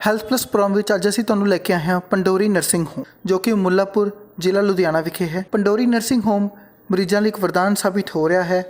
Health plus programme ਵਿੱਚ ਅੱਜ ਅਸੀਂ ਤੁਹਾਨੂੰ ਲੈ ਕੇ ਆਏ ਹਾਂ ਪੰਡੋਰੀ ਨਰਸਿੰਗ ਹੋਮ ਜੋ ਕਿ ਮੁੱਲਾਪੁਰ ਜ਼ਿਲ੍ਹਾ ਲੁਧਿਆਣਾ ਵਿਖੇ ਹੈ। ਪੰਡੋਰੀ ਨਰਸਿੰਗ ਹੋਮ ਮਰੀਜ਼ਾਂ ਲਈ ਇੱਕ ਵਰਦਾਨ ਸਾਬਿਤ ਹੋ ਰਿਹਾ ਹੈ।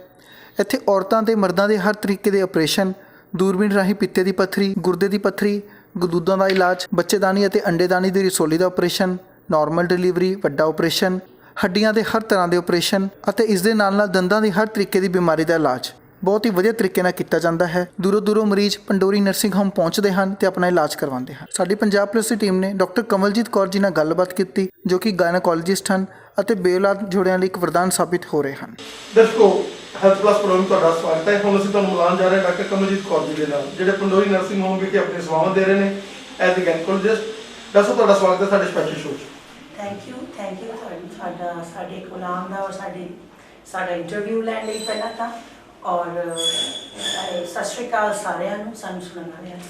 ਇੱਥੇ ਔਰਤਾਂ ਤੇ ਮਰਦਾਂ ਦੇ ਹਰ ਤਰੀਕੇ ਦੇ ਆਪਰੇਸ਼ਨ, ਦੂਰਬੀਨ ਰਾਹੀਂ ਪਿੱਤੇ ਦੀ ਪੱਥਰੀ, ਗੁਰਦੇ ਦੀ ਪੱਥਰੀ, ਗਦੂਦਾਂ ਦਾ ਇਲਾਜ, ਬੱਚੇਦਾਨੀ ਅਤੇ ਅੰਡੇਦਾਨੀ ਦੀ ਰਸੋਲੀ ਦਾ ਆਪਰੇਸ਼ਨ, ਨਾਰਮਲ ਡਿਲੀਵਰੀ, ਵੱਡਾ ਆਪਰੇਸ਼ਨ, ਹੱਡੀਆਂ ਦੇ ਹਰ ਤਰ੍ਹਾਂ ਦੇ ਆਪਰੇਸ਼ਨ ਅਤੇ ਇਸ ਦੇ ਨਾਲ ਦੰਦਾਂ ਦੀ ਹਰ ਤਰੀਕੇ ਦੀ ਬਿਮਾਰੀ ਦਾ ਇਲਾਜ ਬਹੁਤ ਹੀ ਵਧੀਆ ਤਰੀਕੇ ਨਾਲ ਕੀਤਾ ਜਾਂਦਾ ਹੈ। ਦੂਰੋਂ ਦੂਰੋਂ ਮਰੀਜ਼ ਪੰਡੋਰੀ ਨਰਸਿੰਗ ਹੋਮ ਪਹੁੰਚਦੇ ਹਨ ਤੇ ਆਪਣਾ ਇਲਾਜ ਕਰਵਾਉਂਦੇ ਹਨ। ਸਾਡੀ ਪੰਜਾਬ ਪਲਸ ਦੀ ਟੀਮ ਨੇ ਡਾਕਟਰ ਕਮਲਜੀਤ ਕੌਰ ਜੀ ਨਾਲ ਗੱਲਬਾਤ ਕੀਤੀ ਜੋ ਕਿ ਗਾਇਨੋਕੋਲੋਜਿਸਟ ਹਨ ਅਤੇ ਬੇਔਲਾਦ ਜੋੜਿਆਂ ਲਈ ਇੱਕ ਵਰਦਾਨ ਸਾਬਿਤ ਹੋ ਰਹੇ ਹਨ। ਦਰਸ਼ਕੋ, ਹੈਲਥ ਪਲਸ ਪ੍ਰੋਗਰਾਮ ਤੁਹਾਡਾ ਸਵਾਗਤ ਹੈ। ਹੁਣ ਅਸੀਂ ਤੁਹਾਨੂੰ ਮਿਲਾਉਣ ਜਾ ਰਹੇ ਹਾਂ ਡਾਕਟਰ ਕਮਲਜੀਤ ਕੌਰ ਜੀ ਦੇ ਨਾਲ, ਜਿਹੜੇ ਪੰਡੋਰੀ ਨਰਸਿੰਗ ਹੋਮ ਵਿਖੇ ਆਪਣੀ ਸੇਵਾਵਾਂ ਦੇ ਰਹੇ ਨੇ ਐਜ਼ ਅ ਗਾਇਨੋਕੋਲੋਜਿਸਟ। ਦੱਸੋ, ਤੁਹਾਡਾ ਸਵਾਗਤ ਹੈ ਸਾਡੇ ਸਪੈਸ਼ਲ ਸ਼ੋਅ 'ਚ। ਥੈਂਕ ਯੂ ਸਾਡੇ ਗੁਲਾਮ ਦਾ ਔਰ ਸਾਡਾ ਇੰਟਰਵਿਊ ਲੈਣ ਲਈ ਪਹਿਲਾਂ ਤਾਂ ਔਰ ਸਤਿ ਸ਼੍ਰੀ ਅਕਾਲ ਸਾਰਿਆਂ ਨੂੰ, ਸਾਨੂੰ ਸੁਣਨ ਵਾਲਿਆਂ ਨੂੰ।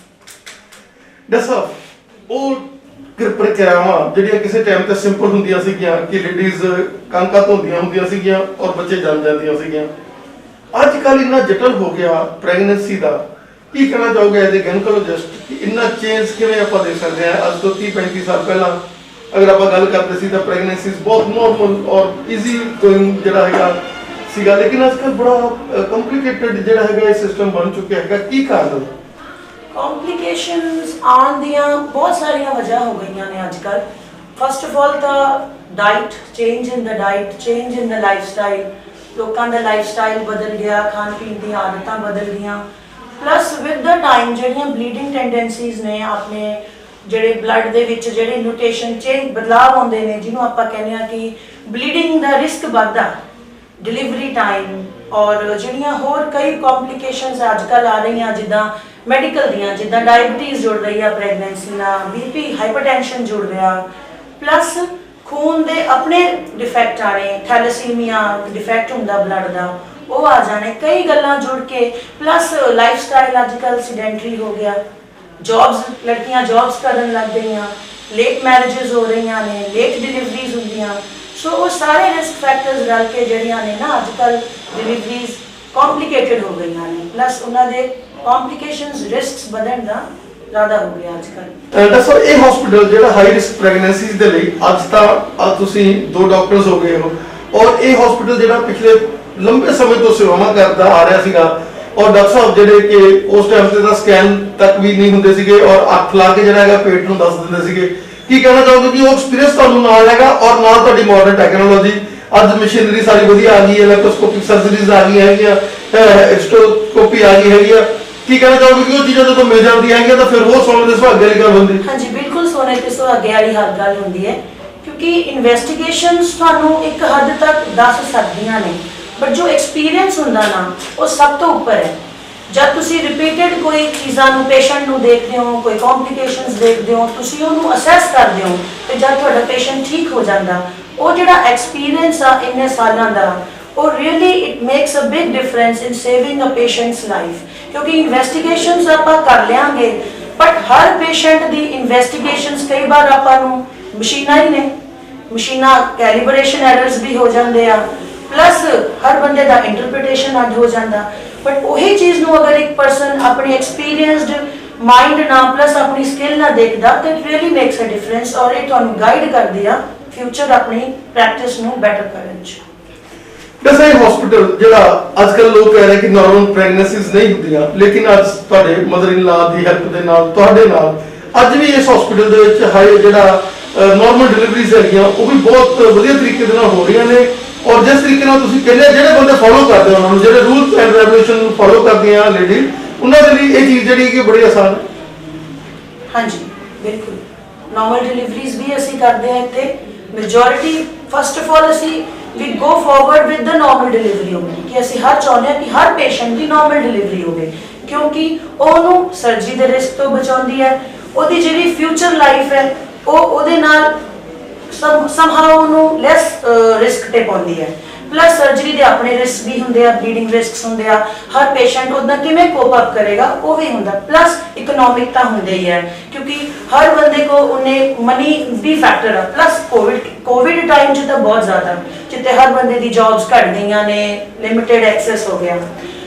ਦੱਸੋ, ਉਹ ਪ੍ਰਕਿਰਿਆਵਾਂ ਜਿਹੜੀਆਂ ਕਿਸੇ ਟਾਈਮ ਤੇ ਸਿੰਪਲ ਹੁੰਦੀਆਂ ਸੀਗੀਆਂ ਕਿ ਲੇਡੀਜ਼ ਕਣਕਾਂ ਧੋਂਦੀਆਂ ਹੁੰਦੀਆਂ ਸੀਗੀਆਂ ਔਰ ਬੱਚੇ ਜੰਮ ਜਾਂਦੀਆਂ ਸੀਗੀਆਂ, ਅੱਜ ਕੱਲ੍ਹ ਇੰਨਾ ਜਟਲ ਹੋ ਗਿਆ ਪ੍ਰੈਗਨੈਂਸੀ ਦਾ। ਕੀ ਕਹਿਣਾ ਚਾਹੋਗੇ ਐਜ਼ ਅ ਗਾਇਨੋਕੋਲੋਜਿਸਟ ਕਿ ਇੰਨਾ ਚੇਂਜ ਕਿਵੇਂ ਆਪਾਂ ਦੇਖ ਸਕਦੇ ਹਾਂ? ਅੱਜ ਤੋਂ 30-35 ਸਾਲ ਪਹਿਲਾਂ ਅਗਰ ਆਪਾਂ ਗੱਲ ਕਰਦੇ ਸੀ ਤਾਂ ਪ੍ਰੈਗਨੈਂਸੀ ਬਹੁਤ ਨੋਰਮਲ ਔਰ ਈਜ਼ੀ ਗੋਇੰਗ ਜਿਹੜਾ ਹੈਗਾ ਸੀਗਾ, ਲੇਕਿਨ ਅੱਜ ਕੱਲ੍ਹ ਬੜਾ ਕੰਪਲਿਕੇਟਡ ਜਿਹੜਾ ਹੈਗਾ ਇਹ ਸਿਸਟਮ ਬਣ ਚੁੱਕਿਆ ਹੈਗਾ। ਕੀ ਕਾਰਨ? ਕੰਪਲਿਕੇਸ਼ਨਸ ਆਉਣ ਦੀਆਂ ਬਹੁਤ ਸਾਰੀਆਂ ਵਜ੍ਹਾ ਹੋ ਗਈਆਂ ਨੇ ਅੱਜ ਕੱਲ੍ਹ। ਫਸਟ ਆਫ ਆਲ ਤਾਂ ਡਾਈਟ, ਚੇਂਜ ਇਨ ਦਾ ਡਾਈਟ, ਚੇਂਜ ਇਨ ਦਾ ਲਾਈਫ ਸਟਾਈਲ। ਲੋਕਾਂ ਦਾ ਲਾਈਫ ਸਟਾਈਲ ਬਦਲ ਗਿਆ, ਖਾਣ ਪੀਣ ਦੀਆਂ ਆਦਤਾਂ ਬਦਲ ਗਈਆਂ। ਪਲੱਸ ਵਿਦ ਦਾ ਟਾਈਮ ਜਿਹੜੀਆਂ ਬਲੀਡਿੰਗ ਟੈਂਡੈਂਸੀਜ਼ ਨੇ, ਆਪਣੇ ਜਿਹੜੇ ਬਲੱਡ ਦੇ ਵਿੱਚ ਜਿਹੜੇ ਨਿਊਟ੍ਰੀਸ਼ਨ ਚੇਂਜ ਬਦਲਾਅ ਆਉਂਦੇ ਨੇ, ਜਿਹਨੂੰ ਆਪਾਂ ਕਹਿੰਦੇ ਹਾਂ ਕਿ ਬਲੀਡਿੰਗ ਦਾ ਰਿਸਕ ਵੱਧਦਾ, ਡਿਲੀਵਰੀ ਟਾਈਮ ਔਰ ਜਿਹੜੀਆਂ ਹੋਰ ਕਈ ਕੰਪਲਿਕੇਸ਼ਨਸ ਅੱਜ ਕੱਲ੍ਹ ਆ ਰਹੀਆਂ ਜਿੱਦਾਂ ਮੈਡੀਕਲ ਦੀਆਂ, ਜਿੱਦਾਂ ਡਾਇਬਟੀਜ਼ ਜੁੜ ਰਹੀ ਆ ਪ੍ਰੈਗਨੈਂਸੀ ਨਾਲ, BP, ਹਾਈਪਰਟੈਂਸ਼ਨ ਜੁੜ ਰਿਹਾ, ਪਲੱਸ ਖੂਨ ਦੇ ਆਪਣੇ ਡਿਫੈਕਟ ਆਣੇ, ਥੈਲੇਸੀਮੀਆ ਡਿਫੈਕਟ ਹੁੰਦਾ ਬਲੱਡ ਦਾ, ਉਹ ਆ ਜਾਣੇ, ਕਈ ਗੱਲਾਂ ਜੁੜ ਕੇ। ਪਲੱਸ ਲਾਈਫ ਸਟਾਈਲ ਅੱਜ ਕੱਲ੍ਹ ਸੀਡੈਂਟਰੀ ਹੋ ਗਿਆ, ਜੌਬਸ, ਲੜਕੀਆਂ ਜੌਬਸ ਕਰਨ ਲੱਗ ਗਈਆਂ, ਲੇਟ ਮੈਰਿਜਸ ਹੋ ਰਹੀਆਂ ਨੇ, ਲੇਟ ਡਿਲੀਵਰੀਜ਼ ਹੁੰਦੀਆਂ। ਸੋ ਉਹ ਸਾਰੇ ਰਿਸਕ ਫੈਕਟਰਸ ਰਲ ਕੇ ਜਿਹੜੀਆਂ ਨੇ ਨਾ ਅੱਜ ਕੱਲ੍ਹ ਡਿਲੀਵਰੀਜ਼ ਕੰਪਲਿਕੇਟਡ ਹੋ ਗਈਆਂ ਨੇ, ਪਲੱਸ ਉਹਨਾਂ ਦੇ ਕੰਪਲਿਕੇਸ਼ਨਸ, ਰਿਸਕਸ ਵਧਣ ਦਾ ਜ਼ਿਆਦਾ ਹੋ ਗਿਆ ਅੱਜ ਕੱਲ੍ਹ। ਦੱਸੋ, ਇਹ ਹਸਪੀਟਲ ਜਿਹੜਾ ਹਾਈ ਰਿਸਕ ਪ੍ਰੈਗਨੈਂਸੀਜ਼ ਦੇ ਲਈ ਅੱਜ ਤੁਸੀਂ 2 ਡਾਕਟਰਸ ਹੋ ਗਏ ਹੋ ਔਰ ਇਹ ਹਸਪੀਟਲ ਜਿਹੜਾ ਪਿਛਲੇ ਲੰਬੇ ਸਮੇਂ ਤੋਂ ਸੇਵਾਵਾਂ ਕਰਦਾ ਆ ਰਿਹਾ ਸੀਗਾ ਔਰ ਡਾਕਟਰ ਸਾਹਿਬ ਜਿਹੜੇ ਕਿ ਉਸ ਟਾਈਮ ਤੇ ਤਾਂ ਸਕੈਨ ਤੱਕ ਵੀ ਨਹੀਂ ਹੁੰਦੇ ਸੀਗੇ ਔਰ ਅੱਖ ਲਾ ਕੇ ਜਿਹੜਾ ਹੈਗਾ ਪੇਟ ਨੂੰ ਦੱਸ ਦਿੰਦੇ ਸੀਗੇ। ਕੀ ਕਹਿਣਾ ਚਾਹੋਗੇ ਕਿ ਉਹ ਐਕਸਪੀਰੀਅੰਸ ਤੁਹਾਨੂੰ ਨਾਲ ਹੈਗਾ ਔਰ ਨਾਲ ਤੁਹਾਡੀ ਮਾਡਰਨ ਟੈਕਨੋਲੋਜੀ, ਅੱਜ ਮਸ਼ੀਨਰੀ ਸਾਰੀ ਵਧੀਆ ਆ ਗਈ ਹੈ, ਲੈਪਰੋਸਕੋਪਿਕ ਸਰਜਰੀਜ਼ ਆ ਗਈਆਂ ਹੈਗੀਆਂ, ਐਕਸਟ੍ਰੋਸਕੋਪੀ ਆ ਗਈ ਹੈਗੀ ਆ। ਕੀ ਕਹਿਣਾ ਚਾਹੋਗੇ ਕਿ ਉਹ ਚੀਜ਼ਾਂ ਜਦੋਂ ਮਿਲ ਜਾਂਦੀਆਂ ਹੈਗੀਆਂ ਤਾਂ ਫਿਰ ਉਹ ਸੋਨੇ ਦੇ ਸੁਹਾਗੇ ਵਾਲੀ ਗੱਲ ਹੁੰਦੀ? ਹਾਂਜੀ, ਬਿਲਕੁਲ ਸੋਨੇ ਤੇ ਸੁਹਾਗੇ ਵਾਲੀ ਹਰ ਗੱਲ ਹੁੰਦੀ ਹੈ, ਕਿਉਂਕਿ ਇਨਵੈਸਟੀਗੇਸ਼ਨਸ ਤੁਹਾਨੂੰ ਇੱਕ ਹੱਦ ਤੱਕ ਦੱਸ ਸਕਦੀਆਂ ਨੇ, ਬਟ ਜੋ ਐਕਸਪੀਰੀਅੰਸ ਹੁੰਦਾ ਨਾ ਉਹ ਸਭ ਤੋਂ ਉੱਪਰ ਹੈ। ਜਦ ਤੁਸੀਂ ਰਿਪੀਟਡ ਕੋਈ ਚੀਜ਼ਾਂ ਨੂੰ, ਪੇਸ਼ੈਂਟ ਨੂੰ ਦੇਖਦੇ ਹੋ, ਕੋਈ ਕੰਪਲਿਕੇਸ਼ਨਸ ਦੇਖਦੇ ਹੋ, ਤੁਸੀਂ ਉਹਨੂੰ ਅਸੈਸ ਕਰਦੇ ਹੋ ਤੇ ਜਦ ਤੁਹਾਡਾ ਪੇਸ਼ੈਂਟ ਠੀਕ ਹੋ ਜਾਂਦਾ, ਉਹ ਜਿਹੜਾ ਐਕਸਪੀਰੀਅੰਸ ਆ ਇੰਨੇ ਸਾਲਾਂ ਦਾ, ਉਹ really it makes a big difference in saving a patient's life. ਕਿਉਂਕਿ ਇਨਵੈਸਟੀਗੇਸ਼ਨਸ ਆਪਾਂ ਕਰ ਲਿਆਂਗੇ ਬਟ ਹਰ ਪੇਸ਼ੈਂਟ ਦੀ ਇਨਵੈਸਟੀਗੇਸ਼ਨਸ ਕਈ ਵਾਰ ਆਪਾਂ ਨੂੰ ਮਸ਼ੀਨਾਂ ਹੀ ਨੇ, ਮਸ਼ੀਨਾਂ ਕੈਲੀਬਰੇਸ਼ਨ ਐਰਰਸ ਵੀ ਹੋ ਜਾਂਦੇ ਆ, ਪਲੱਸ ਹਰ ਬੰਦੇ ਦਾ ਇੰਟਰਪ੍ਰੀਟੇਸ਼ਨ ਅੱਡ ਹੋ ਜਾਂਦਾ। ਬਟ ਉਹੀ ਚੀਜ਼ ਨੂੰ ਅਗਰ ਇੱਕ ਪਰਸਨ ਆਪਣੀ ਐਕਸਪੀਰੀਅੰਸਡ ਮਾਈਂਡ ਨਾਲ ਪਲੱਸ ਆਪਣੀ ਸਕਿੱਲ ਨਾਲ ਦੇਖਦਾ ਤਾਂ it really makes a difference ਔਰ ਇਹ ਤੁਹਾਨੂੰ ਗਾਈਡ ਕਰਦੀ ਆ ਫਿਊਚਰ ਆਪਣੀ ਪ੍ਰੈਕਟਿਸ ਨੂੰ ਬੈਟਰ ਕਰਨ 'ਚ। ਵੈਸੇ ਇਹ ਹਸਪੀਟਲ ਜਿਹੜਾ ਅੱਜ ਕੱਲ੍ਹ ਲੋਕ ਕਹਿ ਰਹੇ ਕਿ ਨਾਰਮਲ ਪ੍ਰੈਗਨੈਂਸੀਜ਼ ਨਹੀਂ ਹੁੰਦੀਆਂ, ਲੇਕਿਨ ਅੱਜ ਤੁਹਾਡੇ ਮਦਰ ਇਨ ਲਾ ਦੀ ਹੈਲਪ ਦੇ ਨਾਲ, ਤੁਹਾਡੇ ਨਾਲ ਅੱਜ ਵੀ ਇਸ ਹਸਪੀਟਲ ਦੇ ਵਿੱਚ ਹਾਈ ਜਿਹੜਾ ਨਾਰਮਲ ਡਿਲੀਵਰੀਜ਼ ਹੈਗੀਆਂ ਉਹ ਵੀ ਬਹੁਤ ਵਧੀਆ ਤਰੀਕੇ ਦੇ ਨਾਲ ਹੋ ਰਹੀਆਂ ਨੇ। ਔਰ ਜਿਸ ਤਰੀਕੇ ਨਾਲ ਤੁਸੀਂ ਕਹਿੰਦੇ ਜਿਹੜੇ ਬੰਦੇ ਫੋਲੋ ਕਰਦੇ ਉਹਨਾਂ ਨੂੰ, ਜਿਹੜੇ ਰੂਲਸ ਐਂਡ ਰੈਗੂਲੇਸ਼ਨ ਨੂੰ ਫੋਲੋ ਕਰਦੀਆਂ ਲੇਡੀ, ਉਹਨਾਂ ਦੇ ਲਈ ਇਹ ਚੀਜ਼ ਜਿਹੜੀ ਕਿ ਬੜੀ ਆਸਾਨ ਹੈ। ਹਾਂਜੀ, ਬਿਲਕੁਲ। ਨਾਰਮਲ ਡਿਲੀਵਰੀਜ਼ ਵੀ ਅਸੀਂ ਕਰਦੇ ਹਾਂ ਇੱਥੇ। ਮੈਜੋਰਿਟੀ ਫਸਟ ਆਫ ਆਲ ਅਸੀਂ we go forward with the normal delivery ਹੋਵੇ, ਕਿ ਅਸੀਂ ਹਰ ਚਾਹੁੰਦੇ ਹਾਂ ਕਿ ਹਰ ਪੇਸ਼ੈਂਟ ਦੀ ਨਾਰਮਲ ਡਿਲੀਵਰੀ ਹੋਵੇ, ਕਿਉਂਕਿ ਉਹਨੂੰ ਸਰਜਰੀ ਦੇ ਰਿਸਕ ਤੋਂ ਬਚਾਉਂਦੀ ਹੈ। ਉਹਦੀ ਜਿਹੜੀ ਫਿਊਚਰ ਲਾਈਫ ਹੈ ਉਹ ਉਹਦੇ ਨਾਲ ਸਮਹਾਉ ਉਹਨੂੰ ਲੈਸ ਰਿਸਕ ਤੇ ਪਾਉਂਦੀ ਹੈ। ਪਲੱਸ ਸਰਜਰੀ ਦੇ ਆਪਣੇ ਰਿਸਕ ਵੀ ਹੁੰਦੇ ਆ, ਬਲੀਡਿੰਗ ਰਿਸਕਸ ਹੁੰਦੇ ਆ, ਹਰ ਪੇਸ਼ੈਂਟ ਉਹਦਾ ਕਿਵੇਂ ਕੋਪ ਅਪ ਕਰੇਗਾ ਉਹ ਵੀ ਹੁੰਦਾ। ਪਲੱਸ ਇਕਨੋਮਿਕ ਤਾਂ ਹੁੰਦੇ ਹੀ ਹੈ, ਕਿਉਂਕਿ ਹਰ ਬੰਦੇ ਕੋ ਉਹਨੇ ਮਨੀ ਵੀ ਫੈਕਟਰ ਆ। ਪਲੱਸ ਕੋਵਿਡ ਟਾਈਮ 'ਚ ਤਾਂ ਬਹੁਤ ਜ਼ਿਆਦਾ, ਜਿੱਥੇ ਹਰ ਬੰਦੇ ਦੀ ਜੌਬਸ ਘਟ ਗਈਆਂ ਨੇ, ਲਿਮਿਟਡ ਐਕਸੈਸ ਹੋ ਗਿਆ।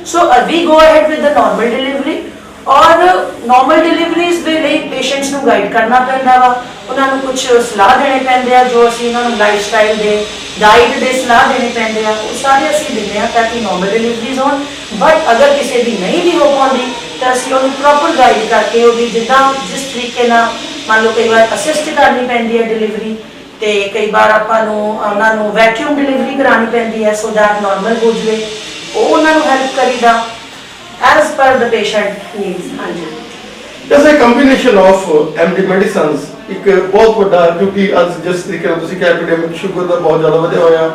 So we go ahead with the normal delivery ਔਰ ਨਾਰਮਲ ਡਿਲੀਵਰੀਜ਼ ਦੇ ਲਈ ਪੇਸ਼ੈਂਟਸ ਨੂੰ ਗਾਈਡ ਕਰਨਾ ਪੈਂਦਾ ਵਾ, ਉਹਨਾਂ ਨੂੰ ਕੁਝ ਸਲਾਹ ਦੇਣੇ ਪੈਂਦੇ ਆ, ਜੋ ਅਸੀਂ ਉਹਨਾਂ ਨੂੰ ਲਾਈਫ ਸਟਾਈਲ ਦੇ ਡਾਈਟ ਦੇ ਸਲਾਹ ਦੇਣੇ ਪੈਂਦੇ ਆ, ਉਹ ਸਾਰੇ ਅਸੀਂ ਦਿੰਦੇ ਆ ਤਾਂ ਕਿ ਨਾਰਮਲ ਡਿਲੀਵਰੀਜ਼ ਹੋਣ। ਬਟ ਅਗਰ ਕਿਸੇ ਦੀ ਨਹੀਂ ਵੀ ਹੋ ਪਾਉਂਦੀ ਤਾਂ ਅਸੀਂ ਉਹਨੂੰ ਪ੍ਰੋਪਰ ਗਾਈਡ ਕਰਕੇ ਉਹਦੀ ਜਿੱਦਾਂ ਜਿਸ ਤਰੀਕੇ ਨਾਲ ਮੰਨ ਲਓ ਕਈ ਵਾਰ ਅਸਿਸਟ ਕਰਨੀ ਪੈਂਦੀ ਹੈ ਡਿਲੀਵਰੀ, ਤੇ ਕਈ ਵਾਰ ਆਪਾਂ ਨੂੰ ਉਹਨਾਂ ਨੂੰ ਵੈਕਿਊਮ ਡਿਲੀਵਰੀ ਕਰਾਉਣੀ ਪੈਂਦੀ ਹੈ ਸੋ ਦੈਟ ਨਾਰਮਲ ਹੋ ਜਾਵੇ, ਉਹ ਉਹਨਾਂ ਨੂੰ ਹੈਲਪ ਕਰੀਦਾ as per the patient needs। ਹਾਂਜੀ ਜੈਸੇ ਕੰਬੀਨੇਸ਼ਨ ਆਫ ਐਮਡੀ ਮੈਡੀਸਿਨਸ ਇੱਕ ਬਹੁਤ ਵੱਡਾ, ਕਿਉਂਕਿ ਅੱਜ ਜਿਸ ਤਰੀਕੇ ਨਾਲ ਤੁਸੀਂ ਕਿਹਾ ਐਪੀਡੈਮਿਕ ਸ਼ੂਗਰ ਦਾ ਬਹੁਤ ਜ਼ਿਆਦਾ ਵਧਿਆ ਹੋਇਆ,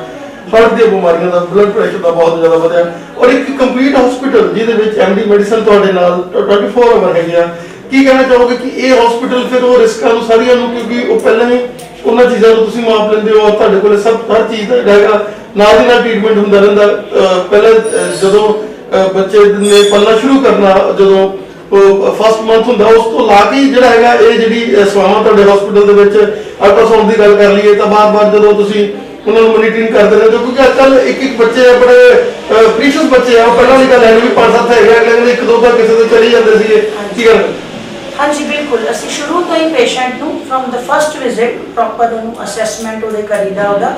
ਹਾਰਟ ਦੀਆਂ ਬਿਮਾਰੀਆਂ ਦਾ, ਬਲੱਡ ਪ੍ਰੈਸ਼ਰ ਦਾ ਬਹੁਤ ਜ਼ਿਆਦਾ ਵਧਿਆ, ਔਰ ਇੱਕ ਕੰਪਲੀਟ ਹਸਪੀਟਲ ਜਿਹਦੇ ਵਿੱਚ ਐਮਡੀ ਮੈਡੀਸਨ ਤੁਹਾਡੇ ਨਾਲ 24 ਆਵਰ ਹੈਗੇ ਆ, ਕੀ ਕਹਿਣਾ ਚਾਹੋਗੇ ਕਿ ਇਹ ਹਸਪੀਟਲ ਫਿਰ ਉਹ ਰਿਸਕਾਂ ਨੂੰ ਸਾਰੀਆਂ ਨੂੰ, ਕਿਉਂਕਿ ਉਹ ਪਹਿਲਾਂ ਹੀ ਉਹਨਾਂ ਚੀਜ਼ਾਂ ਨੂੰ ਤੁਸੀਂ ਮਾਪ ਲੈਂਦੇ ਹੋ ਔਰ ਤੁਹਾਡੇ ਕੋਲ ਸਭ ਹਰ ਚੀਜ਼ ਦਾ ਹੈਗਾ, ਨਾਲ ਦੀ ਨਾਲ ਟ੍ਰੀਟਮੈਂਟ ਹੁੰਦਾ ਰਹਿੰਦਾ। ਪਹਿਲਾਂ ਜਦੋਂ ਬੱਚੇ ਨੇ ਪਲਣਾ ਸ਼ੁਰੂ ਕਰਨਾ, ਜਦੋਂ ਫਸਟ ਮੰਥ ਹੁੰਦਾ, ਉਸ ਤੋਂ ਲਾ ਕੇ ਜਿਹੜਾ ਹੈਗਾ ਇਹ ਜਿਹੜੀ ਸੇਵਾਵਾਂ ਤੁਹਾਡੇ ਹਸਪੀਟਲ ਦੇ ਵਿੱਚ ਅਲਟਰਾਸਾਊਂਡ ਦੀ ਗੱਲ ਕਰ ਲਈਏ ਤਾਂ ਬਾਰ-ਬਾਰ ਜਦੋਂ ਤੁਸੀਂ ਉਹਨਾਂ ਨੂੰ ਮੋਨੀਟਰਿੰਗ ਕਰਦੇ ਰਹਿੰਦੇ ਹੋ, ਕਿਉਂਕਿ ਅੱਜ-ਕੱਲ੍ਹ ਇੱਕ ਬੱਚੇ ਬੜੇ ਪ੍ਰੀਸ਼ੀਅਸ ਬੱਚੇ ਆ, ਉਹ ਪਹਿਲਾਂ ਦੀ ਗੱਲ ਹੈ ਵੀ 5-7 ਹੈਗੇ, ਅਗਲੇ ਕਹਿੰਦੇ 1-2 ਤਾਂ ਕਿਸੇ ਦੇ ਚਲੇ ਜਾਂਦੇ ਸੀਗੇ, ਕੀ ਗੱਲ? ਹਾਂਜੀ ਬਿਲਕੁਲ, ਅਸੀਂ ਸ਼ੁਰੂ ਤੋਂ ਹੀ ਪੇਸ਼ੈਂਟ ਨੂੰ from the first visit proper ਉਹਨੂੰ ਅਸੈਸਮੈਂਟ ਉਹਦੇ ਕਰੀਦਾ, ਉਹਦਾ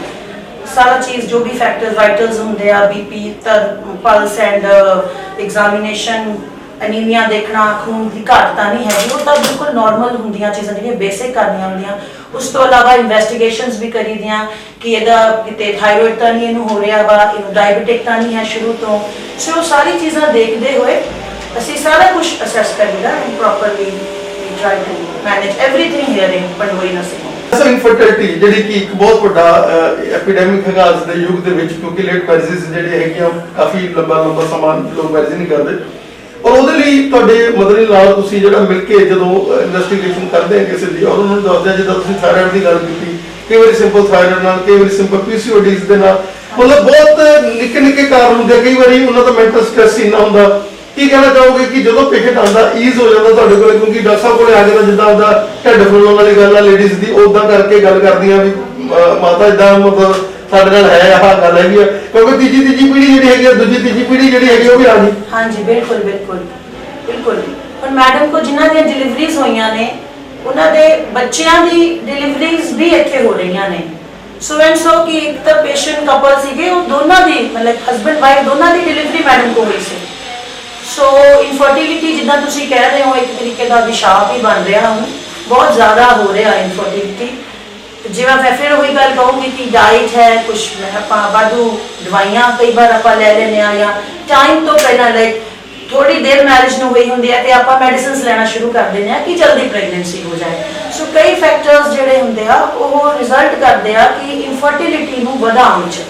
ਸਾਰਾ ਚੀਜ਼ ਜੋ ਵੀ ਫੈਕਟਰਸ ਵਾਈਟਲਸ ਹੁੰਦੇ ਆ, BP, plus and examination, anaemia ਦੇਖਣਾ, ਖੂਨ ਦੀ ਘਾਟ ਤਾਂ ਨਹੀਂ ਹੈਗੀ, ਉਹ ਤਾਂ ਬਿਲਕੁਲ ਨਾਰਮਲ ਹੁੰਦੀਆਂ ਚੀਜ਼ਾਂ ਜਿਹੜੀਆਂ ਬੇਸਿਕ ਕਰਨੀਆਂ ਹੁੰਦੀਆਂ। ਉਸ ਤੋਂ ਇਲਾਵਾ ਇਨਵੈਸਟੀਗੇਸ਼ਨਸ ਵੀ ਕਰੀਦੀਆਂ ਕਿ ਇਹਦਾ ਕਿਤੇ ਥਾਇਰੋਇਡ ਤਾਂ ਨਹੀਂ ਇਹਨੂੰ ਹੋ ਰਿਹਾ ਵਾ, ਇਹਨੂੰ ਡਾਇਬੀਟਿਕ ਤਾਂ ਨਹੀਂ ਹੈ ਸ਼ੁਰੂ ਤੋਂ, ਸੋ ਉਹ ਸਾਰੀ ਚੀਜ਼ਾਂ ਦੇਖਦੇ ਹੋਏ ਅਸੀਂ ਸਾਰਾ ਕੁਝ ਅਸੈਸ ਕਰੀਦਾ and properly try to manage everything here in Pandori nursing home. Sir infertility ਜਿਹੜੀ ਕਿ ਇੱਕ ਬਹੁਤ ਵੱਡਾ ਐਪੀਡੈਮਿਕ ਹੈਗਾ ਅੱਜ ਦੇ ਯੁੱਗ ਦੇ ਵਿੱਚ, ਕਿਉਂਕਿ ਲੇਟ ਮੈਰਿਜਸ ਜਿਹੜੇ ਹੈਗੀਆਂ ਕਾਫੀ ਲੰਬਾ ਸਮਾਂ ਲੋਕ ਮੈਰਿਜ ਨਹੀਂ ਕਰਦੇ, ਔਰ ਉਹਦੇ ਲਈ ਤੁਹਾਡੇ ਮਦਰ ਨਾਲ ਤੁਸੀਂ ਜਿਹੜਾ ਮਿਲ ਕੇ ਜਦੋਂ ਇਨਵੈਸਟੀਗੇਸ਼ਨ ਕਰਦੇ ਆ ਕਿਸੇ ਦੀ, ਔਰ ਉਹਨਾਂ ਨੂੰ ਦੱਸਦੇ ਆ, ਜਿੱਦਾਂ ਤੁਸੀਂ ਥਾਇਰਾਇਡ ਦੀ ਗੱਲ ਕੀਤੀ, ਕਈ ਵਾਰੀ ਸਿੰਪਲ ਥਾਇਰਾਇਡ ਨਾਲ, ਕਈ ਵਾਰੀ ਸਿੰਪਲ ਪੀਸੀਓਡੀਜ਼ ਦੇ ਨਾਲ, ਮਤਲਬ ਬਹੁਤ ਨਿੱਕੇ ਕਾਰਨ ਹੁੰਦੇ, ਕਈ ਵਾਰੀ ਉਹਨਾਂ ਦਾ ਮੈਂਟਲ ਸਟ੍ਰੈਸ ਇੰਨਾ ਹੁੰਦਾ, ਕੀ ਕਹਿਣਾ ਚਾਹੋਗੇ ਕਿ ਜਦੋਂ ਪੇਸ਼ੈਂਟ ਆਉਂਦਾ ਈਜ਼ ਹੋ ਜਾਂਦਾ ਤੁਹਾਡੇ ਕੋਲ, ਕਿਉਂਕਿ ਡਾਕਟਰ ਸਾਹਿਬ ਕੋਲੇ ਆ ਕੇ ਤਾਂ ਜਿੱਦਾਂ ਉਹਦਾ ਢਿੱਡ ਫੁੱਲਣ ਵਾਲੀ ਗੱਲ ਆ ਲੇਡੀਜ਼ ਦੀ, ਉਦਾਂ ਕਰਕੇ ਗੱਲ ਕਰਦੀਆਂ ਵੀ ਮਾਤਾ ਇਦਾਂ ਮਤਲਬ ਸਾਡੇ ਨਾਲ ਹੈ, ਆਹ ਗੱਲ ਹੈਗੀ ਆ, ਕਿਉਂਕਿ ਤੀਜੀ ਪੀੜ੍ਹੀ ਜਿਹੜੀ ਹੈਗੀ ਆ, ਦੂਜੀ ਤੀਜੀ ਪੀੜ੍ਹੀ ਜਿਹੜੀ ਹੈਗੀ ਉਹ ਵੀ ਆ ਗਈ। ਹਾਂਜੀ ਬਿਲਕੁਲ ਹੁਣ ਮੈਡਮ ਕੋ ਜਿਨ੍ਹਾਂ ਦੀਆਂ ਡਿਲੀਵਰੀਜ਼ ਹੋਈਆਂ ਨੇ ਉਹਨਾਂ ਦੇ ਬੱਚਿਆਂ ਦੀ ਡਿਲੀਵਰੀਜ਼ ਵੀ ਇੱਥੇ ਹੋ ਰਹੀਆਂ ਨੇ, ਸੋ ਐਂਡ ਸੋ ਕਿ ਇੱਕ ਤਾਂ ਪੇਸ਼ੈਂਟ ਕਪਲ ਸੀਗੇ, ਉਹ ਦੋਨਾਂ ਦੀ ਮਤਲਬ ਹਸਬੈਂਡ ਵਾਈਫ ਦੋਨਾਂ ਦੀ ਡਿਲੀਵਰੀ ਮੈਡਮ ਕੋ ਹੋਈ ਸੀ। ਸੋ ਇਨਫਰਟੀਲਿਟੀ ਜਿੱਦਾਂ ਤੁਸੀਂ ਕਹਿ ਰਹੇ ਹੋ ਇੱਕ ਤਰੀਕੇ ਦਾ ਵਿਸ਼ਾਪ ਹੀ ਬਣ ਰਿਹਾ, ਹੁਣ ਬਹੁਤ ਜ਼ਿਆਦਾ ਹੋ ਰਿਹਾ ਇਨਫਰਟੀਲਿਟੀ। ਜਿਵੇਂ ਮੈਂ ਫਿਰ ਉਹੀ ਗੱਲ ਕਹੂੰਗੀ ਕਿ ਡਾਈਟ ਹੈ, ਕੁਛ ਆਪਾਂ ਵਾਧੂ ਦਵਾਈਆਂ ਕਈ ਵਾਰ ਆਪਾਂ ਲੈ ਲੈਂਦੇ ਆ, ਜਾਂ ਟਾਈਮ ਤੋਂ ਪਹਿਲਾਂ ਲਾਈਕ ਥੋੜੀ ਦੇਰ ਮੈਰਿਜ ਨੂੰ ਹੋਈ ਹੁੰਦੀ ਹੈ ਤੇ ਆਪਾਂ ਮੈਡੀਸਿਨਸ ਲੈਣਾ ਸ਼ੁਰੂ ਕਰ ਦਿੰਦੇ ਆ ਕਿ ਜਲਦੀ ਪ੍ਰੈਗਨੈਂਸੀ ਹੋ ਜਾਏ। ਸੋ ਕਈ ਫੈਕਟਰਸ ਜਿਹੜੇ ਹੁੰਦੇ ਆ ਉਹ ਰਿਜ਼ਲਟ ਕਰਦੇ ਆ ਕਿ ਇਨਫਰਟੀਲਿਟੀ ਨੂੰ ਵਧਾਉਣ 'ਚ।